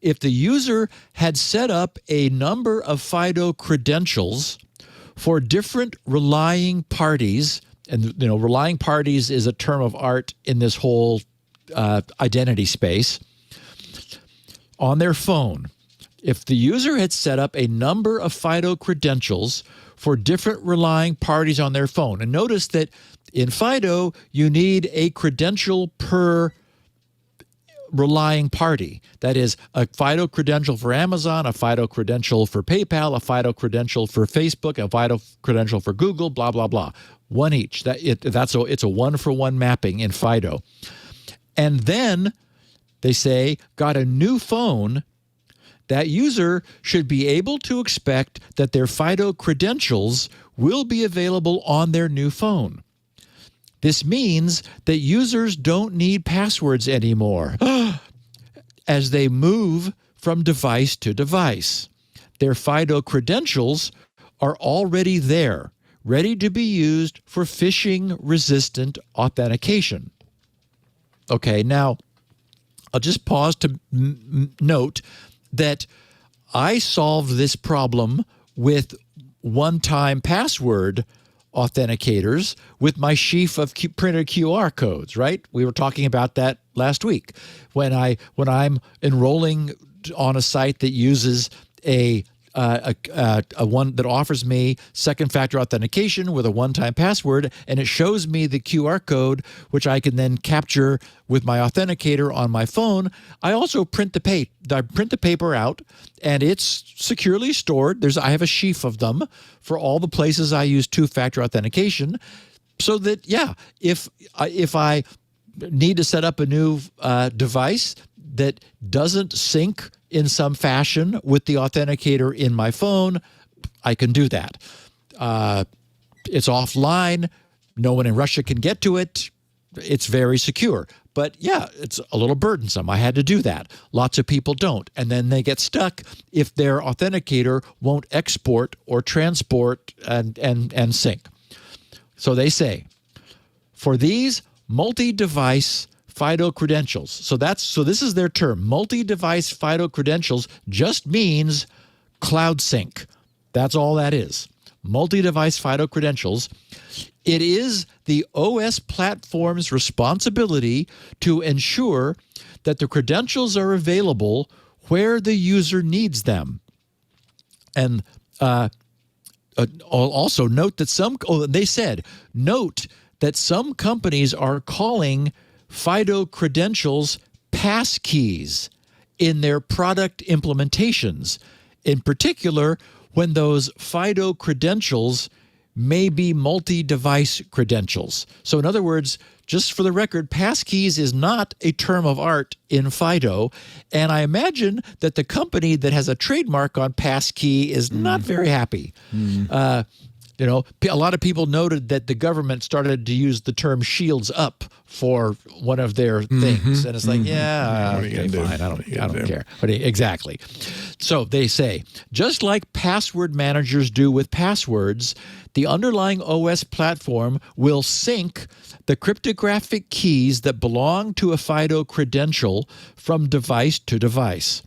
if the user had set up a number of FIDO credentials for different relying parties, and relying parties is a term of art in this whole identity space, on their phone, if the user had set up a number of FIDO credentials for different relying parties on their phone, and notice that in FIDO, you need a credential per relying party. That is a FIDO credential for Amazon, a FIDO credential for PayPal, a FIDO credential for Facebook, a FIDO credential for Google, blah, blah, blah. One each. It's a one-for-one mapping in FIDO. And then they say, got a new phone, that user should be able to expect that their FIDO credentials will be available on their new phone. This means that users don't need passwords anymore as they move from device to device. Their FIDO credentials are already there, ready to be used for phishing-resistant authentication. Okay, now I'll just pause to note that I solved this problem with one-time password authenticators with my sheaf of printed QR codes, right? We were talking about that last week. When I'm enrolling on a site that uses a one that offers me second factor authentication with a one-time password, and it shows me the QR code, which I can then capture with my authenticator on my phone. I also print the paper out, and it's securely stored. I have a sheaf of them for all the places I use two-factor authentication, so that if I need to set up a new device that doesn't sync in some fashion with the authenticator in my phone, I can do that. It's offline. No one in Russia can get to it. It's very secure. But it's a little burdensome. I had to do that. Lots of people don't. And then they get stuck if their authenticator won't export or transport and sync. So they say, for these multi-device FIDO credentials. So this is their term. Multi-device FIDO credentials just means cloud sync. That's all that is. Multi-device FIDO credentials. It is the OS platform's responsibility to ensure that the credentials are available where the user needs them. And also note that note that some companies are calling FIDO credentials passkeys in their product implementations, in particular when those FIDO credentials may be multi-device credentials. So in other words, just for the record, passkeys is not a term of art in FIDO, and I imagine that the company that has a trademark on passkey is not very happy. A lot of people noted that the government started to use the term shields up for one of their things. And it's like, okay, fine, I don't care. But exactly. So they say, just like password managers do with passwords, the underlying OS platform will sync the cryptographic keys that belong to a FIDO credential from device to device.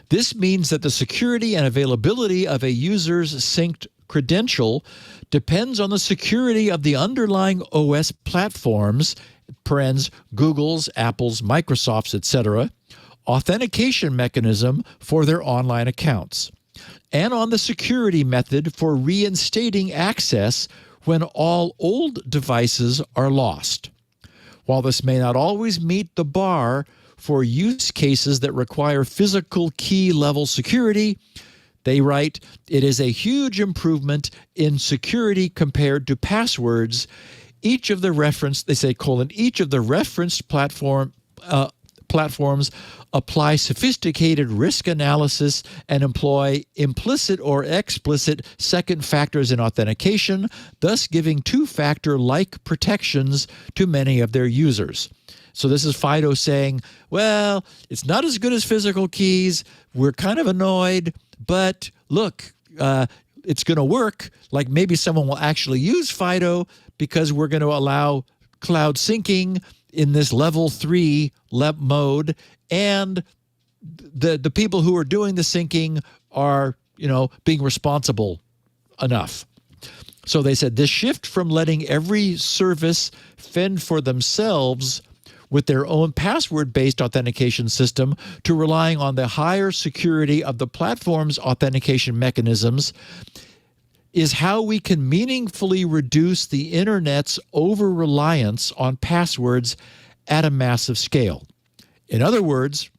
This means that the security and availability of a user's synced credential depends on the security of the underlying OS platforms, Google's, Apple's, Microsoft's, etc., authentication mechanism for their online accounts, and on the security method for reinstating access when all old devices are lost. While this may not always meet the bar for use cases that require physical key level security, they write, it is a huge improvement in security compared to passwords. Each of the referenced platforms apply sophisticated risk analysis and employ implicit or explicit second factors in authentication, thus giving two-factor-like protections to many of their users. So this is FIDO saying, well, it's not as good as physical keys. We're kind of annoyed, but look, it's going to work. Like maybe someone will actually use FIDO because we're going to allow cloud syncing in this level 3 mode, and the people who are doing the syncing are, being responsible enough. So they said this shift from letting every service fend for themselves with their own password-based authentication system to relying on the higher security of the platform's authentication mechanisms is how we can meaningfully reduce the Internet's over-reliance on passwords at a massive scale. In other words,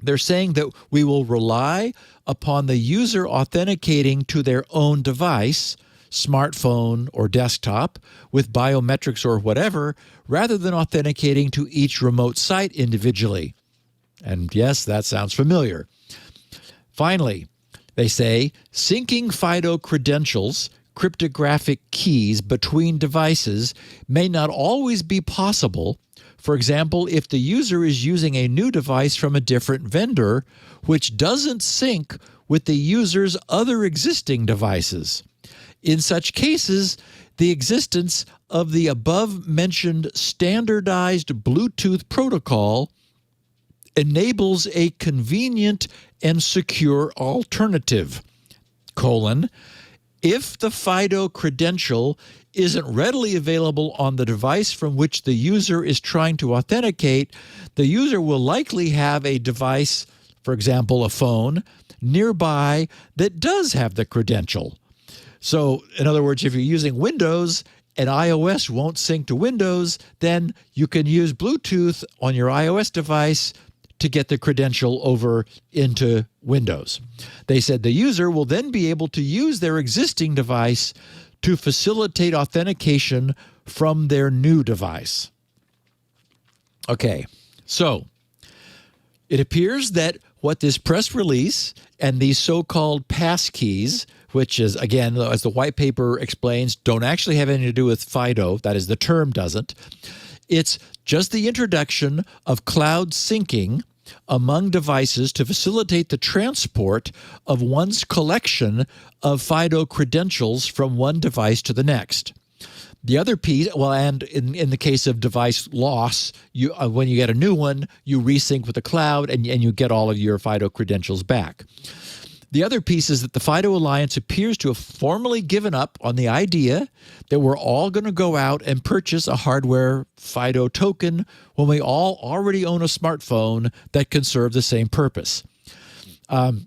they're saying that we will rely upon the user authenticating to their own device, smartphone or desktop, with biometrics or whatever, rather than authenticating to each remote site individually. And yes, that sounds familiar. Finally, they say syncing FIDO credentials, cryptographic keys between devices may not always be possible. For example, if the user is using a new device from a different vendor, which doesn't sync with the user's other existing devices. In such cases, the existence of the above-mentioned standardized Bluetooth protocol enables a convenient and secure alternative, if the FIDO credential isn't readily available on the device from which the user is trying to authenticate, the user will likely have a device, for example, a phone, nearby that does have the credential. So, in other words, if you're using Windows and iOS won't sync to Windows, then you can use Bluetooth on your iOS device to get the credential over into Windows. They said the user will then be able to use their existing device to facilitate authentication from their new device. Okay, so it appears that what this press release and these so-called passkeys, which is, again, as the white paper explains, don't actually have anything to do with FIDO, that is, the term doesn't. It's just the introduction of cloud syncing among devices to facilitate the transport of one's collection of FIDO credentials from one device to the next. The other piece, well, and in the case of device loss, you when you get a new one, you resync with the cloud and you get all of your FIDO credentials back. The other piece is that the FIDO Alliance appears to have formally given up on the idea that we're all going to go out and purchase a hardware FIDO token when we all already own a smartphone that can serve the same purpose. The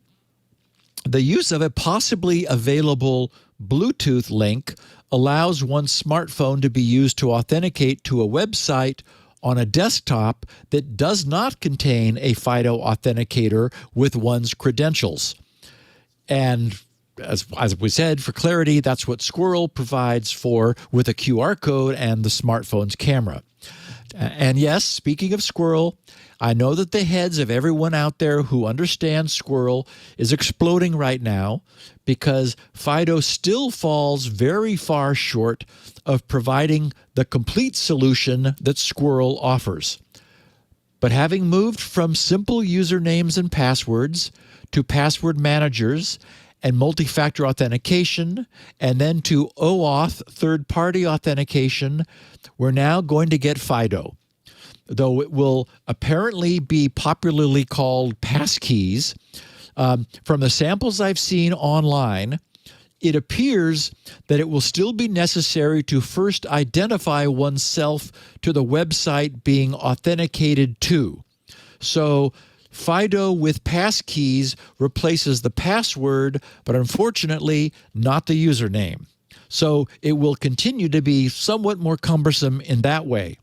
use of a possibly available Bluetooth link allows one's smartphone to be used to authenticate to a website on a desktop that does not contain a FIDO authenticator with one's credentials. And as we said, for clarity, that's what Squirrel provides for with a QR code and the smartphone's camera. And yes, speaking of Squirrel, I know that the heads of everyone out there who understands Squirrel is exploding right now because FIDO still falls very far short of providing the complete solution that Squirrel offers. But having moved from simple usernames and passwords to password managers and multi-factor authentication, and then to OAuth third-party authentication, we're now going to get FIDO, though it will apparently be popularly called Passkeys. From the samples I've seen online, it appears that it will still be necessary to first identify oneself to the website being authenticated to. So FIDO with passkeys replaces the password, but unfortunately not the username. So it will continue to be somewhat more cumbersome in that way.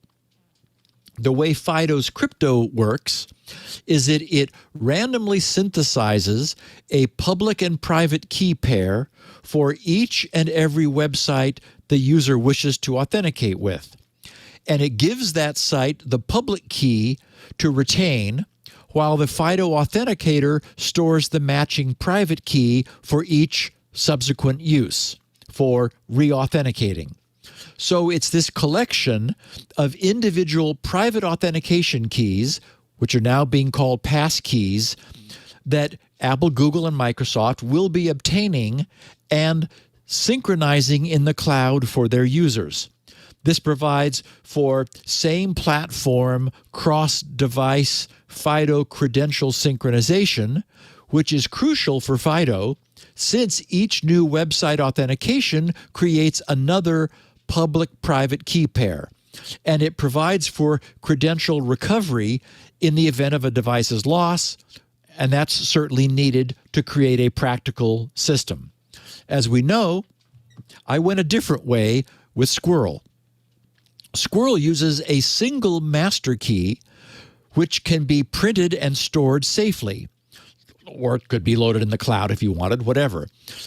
The way FIDO's crypto works is that it randomly synthesizes a public and private key pair for each and every website the user wishes to authenticate with. And it gives that site the public key to retain, while the FIDO authenticator stores the matching private key for each subsequent use for re-authenticating. So it's this collection of individual private authentication keys, which are now being called passkeys, that Apple, Google, and Microsoft will be obtaining and synchronizing in the cloud for their users. This provides for same platform, cross-device FIDO credential synchronization, which is crucial for FIDO since each new website authentication creates another public-private key pair. and it provides for credential recovery in the event of a device's loss, and that's certainly needed to create a practical system. As we know, I went a different way with Squirrel. Squirrel uses a single master key which can be printed and stored safely, or it could be loaded in the cloud if you wanted, whatever.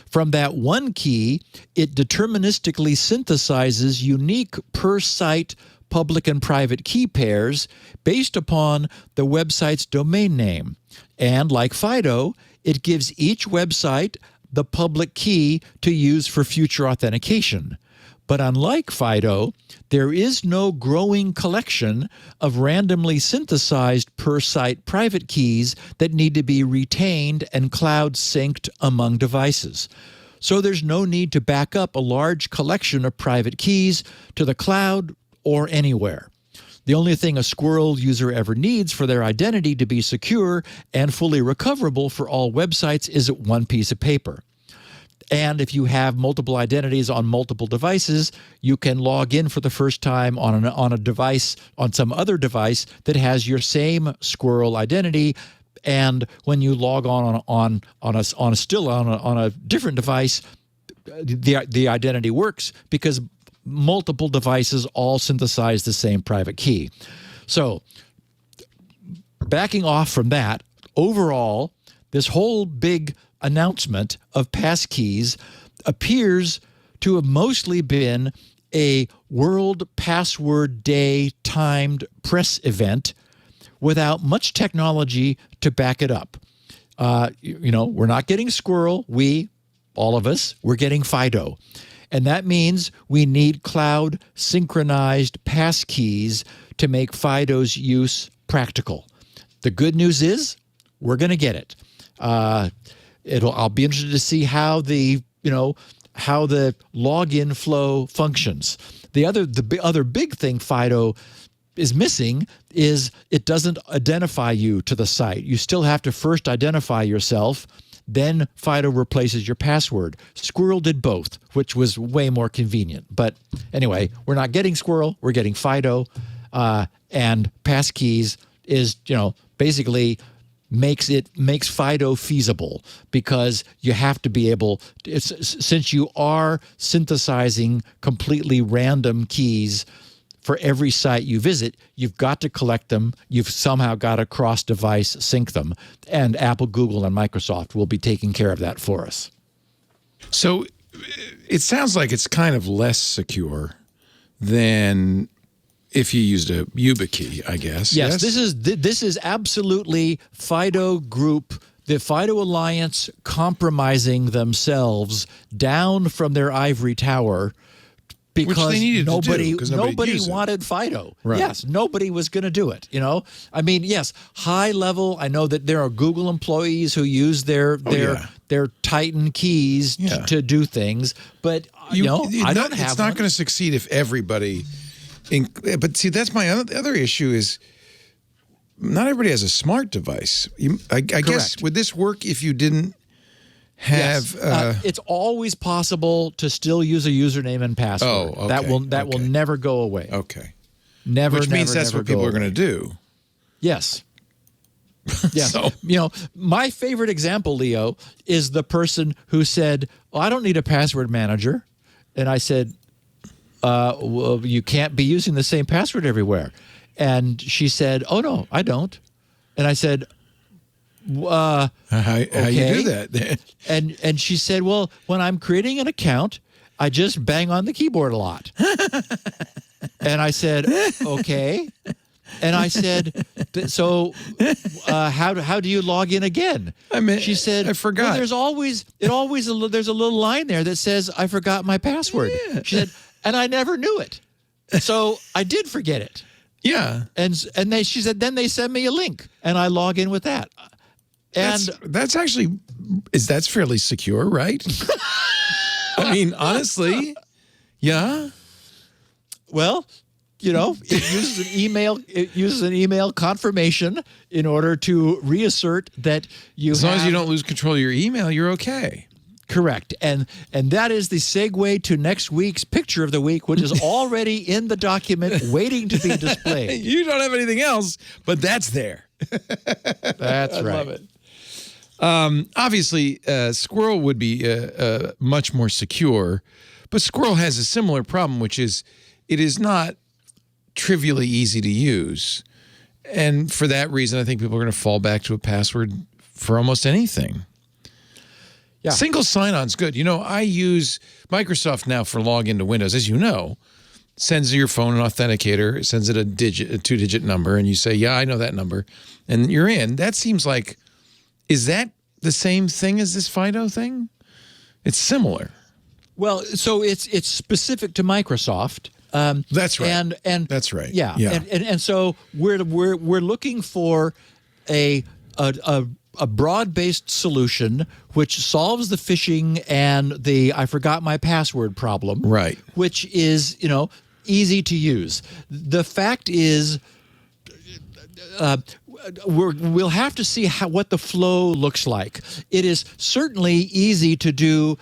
From that one key, it deterministically synthesizes unique per-site public and private key pairs based upon the website's domain name. And like FIDO, it gives each website the public key to use for future authentication. But unlike FIDO, there is no growing collection of randomly synthesized per-site private keys that need to be retained and cloud synced among devices. So there's no need to back up a large collection of private keys to the cloud or anywhere. The only thing a Squirrel user ever needs for their identity to be secure and fully recoverable for all websites is one piece of paper. And if you have multiple identities on multiple devices, you can log in for the first time on a device, on some other device that has your same Squirrel identity. And when you log on a different device, the identity works because multiple devices all synthesize the same private key. So, backing off from that, overall, this whole big announcement of Passkeys appears to have mostly been a World Password Day timed press event without much technology to back it up. We're not getting Squirrel. All of us, we're getting FIDO. And that means we need cloud synchronized passkeys to make FIDO's use practical. The good news is we're going to get it. I'll be interested to see how the login flow functions. The other big thing FIDO is missing is it doesn't identify you to the site. You still have to first identify yourself. Then FIDO replaces your password. Squirrel did both, which was way more convenient. But anyway, we're not getting Squirrel. We're getting FIDO. And Passkeys is, basically makes FIDO feasible because you have to be able, since you are synthesizing completely random keys for every site you visit, you've got to collect them. You've somehow got to cross-device sync them. And Apple, Google, and Microsoft will be taking care of that for us. So it sounds like it's kind of less secure than if you used a YubiKey, I guess. Yes, this is absolutely FIDO Group, the FIDO Alliance compromising themselves down from their ivory tower because nobody wanted FIDO. Right. Yes, nobody was going to do it. I mean, yes, high level. I know that there are Google employees who use their Titan keys to do things, but I don't have. It's not going to succeed if everybody. But see, that's my other issue is not everybody has a smart device. I guess, would this work if you didn't have... Yes. It's always possible to still use a username and password. Oh, okay. That will never go away. Okay. Which means that's what people are going to do. Yes. Yes. So. My favorite example, Leo, is the person who said, I don't need a password manager. And I said... well, you can't be using the same password everywhere. And she said, oh, no, I don't. And I said, how you do that? and she said, well, when I'm creating an account, I just bang on the keyboard a lot. And I said, okay. And I said, so how do you log in again? She said, I forgot. Well, there's a little line there that says, I forgot my password. Yeah. She said, and I never knew it. So I did forget it. Yeah. And she said, then they send me a link and I log in with that. And that's fairly secure, right? I mean, honestly, yeah. Well, it uses an email confirmation in order to reassert that you as long as you don't lose control of your email, you're okay. Correct. And that is the segue to next week's picture of the week, which is already in the document waiting to be displayed. You don't have anything else, but that's there. That's I right. love it. Obviously, Squirrel would be much more secure, but Squirrel has a similar problem, which is it is not trivially easy to use. And for that reason, I think people are going to fall back to a password for almost anything. Yeah. Single sign-on is good. You know, I use Microsoft now for login to Windows. As you know, sends your phone an authenticator, it sends it a two-digit number, and you say, yeah, I know that number, and you're in. That seems like, is that the same thing as this FIDO thing? It's similar. Well, so it's specific to Microsoft. That's right. And that's right. Yeah. And so we're looking for a broad-based solution which solves the phishing and the I forgot my password problem. Right. Which is, easy to use. The fact is we'll have to see what the flow looks like. It is certainly easy to do,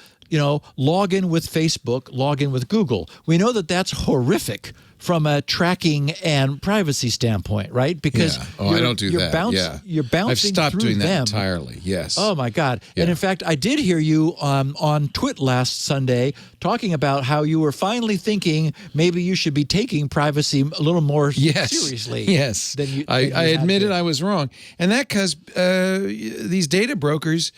log in with Facebook, log in with Google. We know that that's horrific from a tracking and privacy standpoint, right? Because I don't do that. You're bouncing I've stopped through doing that them. entirely. Yes. Oh my God! Yeah. And in fact, I did hear you on TWiT last Sunday talking about how you were finally thinking maybe you should be taking privacy a little more seriously. Yes. I admitted I was wrong, and that because these data brokers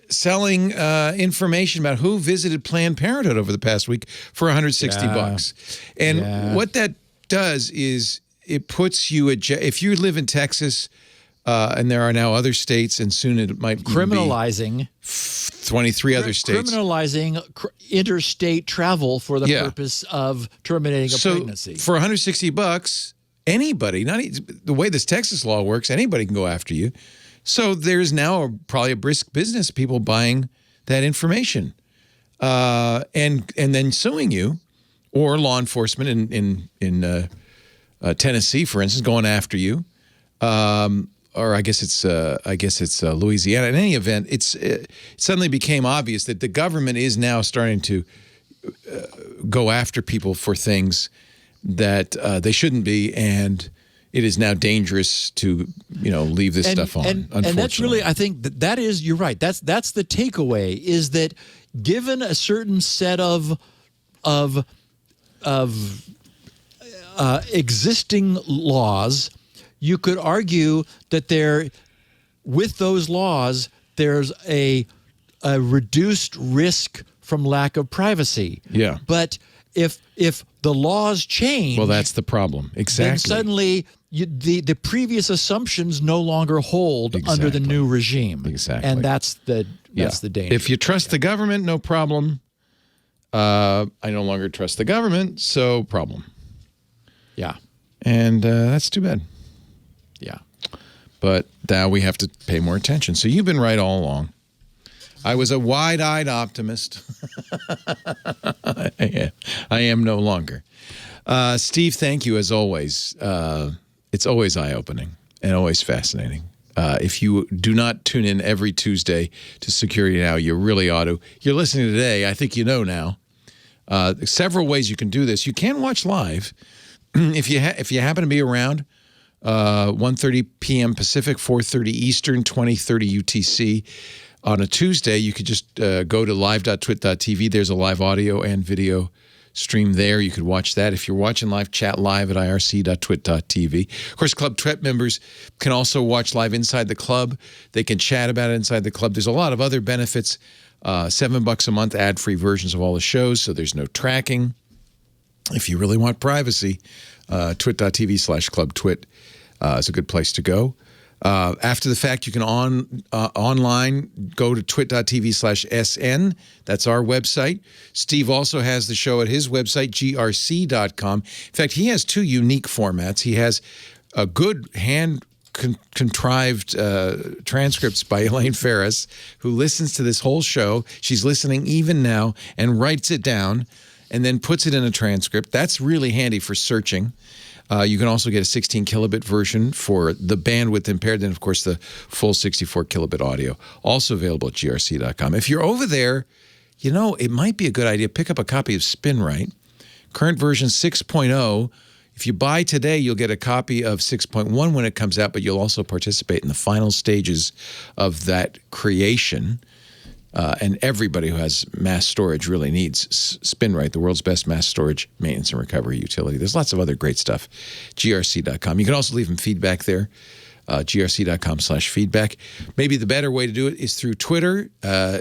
selling information about who visited Planned Parenthood over the past week for $160. And what that does is it puts you if you live in Texas, and there are now other states, and soon it might criminalizing 23 other states. Criminalizing interstate travel for the purpose of terminating a pregnancy. For $160, anybody, the way this Texas law works, anybody can go after you. So there's now probably a brisk business, people buying that information and then suing you, or law enforcement in Tennessee, for instance, going after you, or I guess it's Louisiana. In any event, it suddenly became obvious that the government is now starting to go after people for things that they shouldn't be, and it is now dangerous to, leave this stuff on. And that's really, I think that is, you're right. That's the takeaway, is that given a certain set of existing laws, you could argue that with those laws, there's a reduced risk from lack of privacy. Yeah. But if the laws change, well, that's the problem. Exactly. Then suddenly the previous assumptions no longer hold under the new regime. Exactly. And that's the danger. If you trust the government, no problem. I no longer trust the government, so problem. Yeah. And that's too bad. Yeah. But now we have to pay more attention. So you've been right all along. I was a wide-eyed optimist. I am no longer. Steve, thank you as always. It's always eye-opening and always fascinating. If you do not tune in every Tuesday to Security Now, you really ought to. You're listening today. I think you know now. Several ways you can do this. You can watch live if you happen to be around. 1:30 p.m. Pacific, 4:30 Eastern, 20:30 UTC. On a Tuesday, you could just go to live.twit.tv. There's a live audio and video stream there. You could watch that. If you're watching live, chat live at irc.twit.tv. Of course, Club TWiT members can also watch live inside the club. They can chat about it inside the club. There's a lot of other benefits. $7 a month, ad-free versions of all the shows, so there's no tracking. If you really want privacy, twit.tv/clubtwit is a good place to go. After the fact, you can online go to twit.tv/SN. That's our website. Steve also has the show at his website, grc.com. In fact, he has two unique formats. He has a good contrived transcripts by Elaine Ferris, who listens to this whole show. She's listening even now and writes it down and then puts it in a transcript. That's really handy for searching. You can also get a 16 kilobit version for the bandwidth impaired. Then, of course, the full 64 kilobit audio. Also available at grc.com. If you're over there, you know, it might be a good idea. Pick up a copy of SpinRite. Current version 6.0. If you buy today, you'll get a copy of 6.1 when it comes out, but you'll also participate in the final stages of that creation. And everybody who has mass storage really needs SpinRite, the world's best mass storage maintenance and recovery utility. There's lots of other great stuff. grc.com. You can also leave them feedback there. grc.com/feedback. Maybe the better way to do it is through Twitter.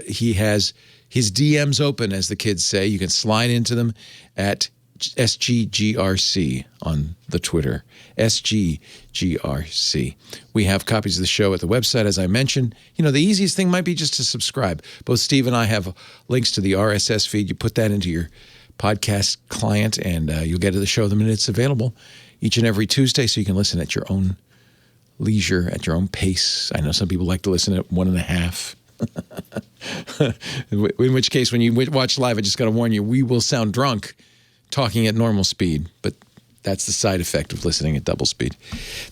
He has his DMs open, as the kids say. You can slide into them at SGGRC on the Twitter. SGGRC. We have copies of the show at the website, as I mentioned. You know, the easiest thing might be just to subscribe. Both Steve and I have links to the RSS feed. You put that into your podcast client, and you'll get to the show the minute it's available each and every Tuesday, so you can listen at your own leisure, at your own pace. I know some people like to listen at 1.5. In which case, when you watch live, I just got to warn you, we will sound drunk talking at normal speed, but that's the side effect of listening at double speed.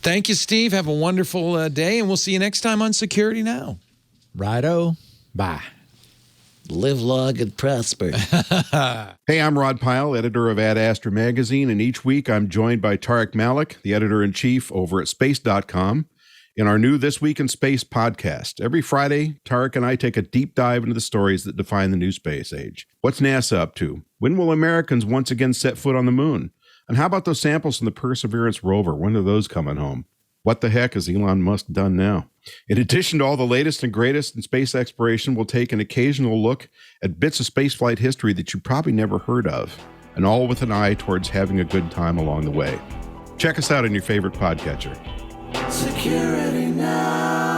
Thank you, Steve. Have a wonderful day, and we'll see you next time on Security Now. Righto. Bye. Live long and prosper. Hey, I'm Rod Pyle, editor of Ad Astra Magazine, and each week I'm joined by Tarek Malik, the editor-in-chief over at Space.com, in our new This Week in Space podcast. Every Friday, Tarek and I take a deep dive into the stories that define the new space age. What's NASA up to? When will Americans once again set foot on the moon? And how about those samples from the Perseverance rover? When are those coming home? What the heck has Elon Musk done now? In addition to all the latest and greatest in space exploration, we'll take an occasional look at bits of spaceflight history that you probably never heard of, and all with an eye towards having a good time along the way. Check us out on your favorite podcatcher. Security Now.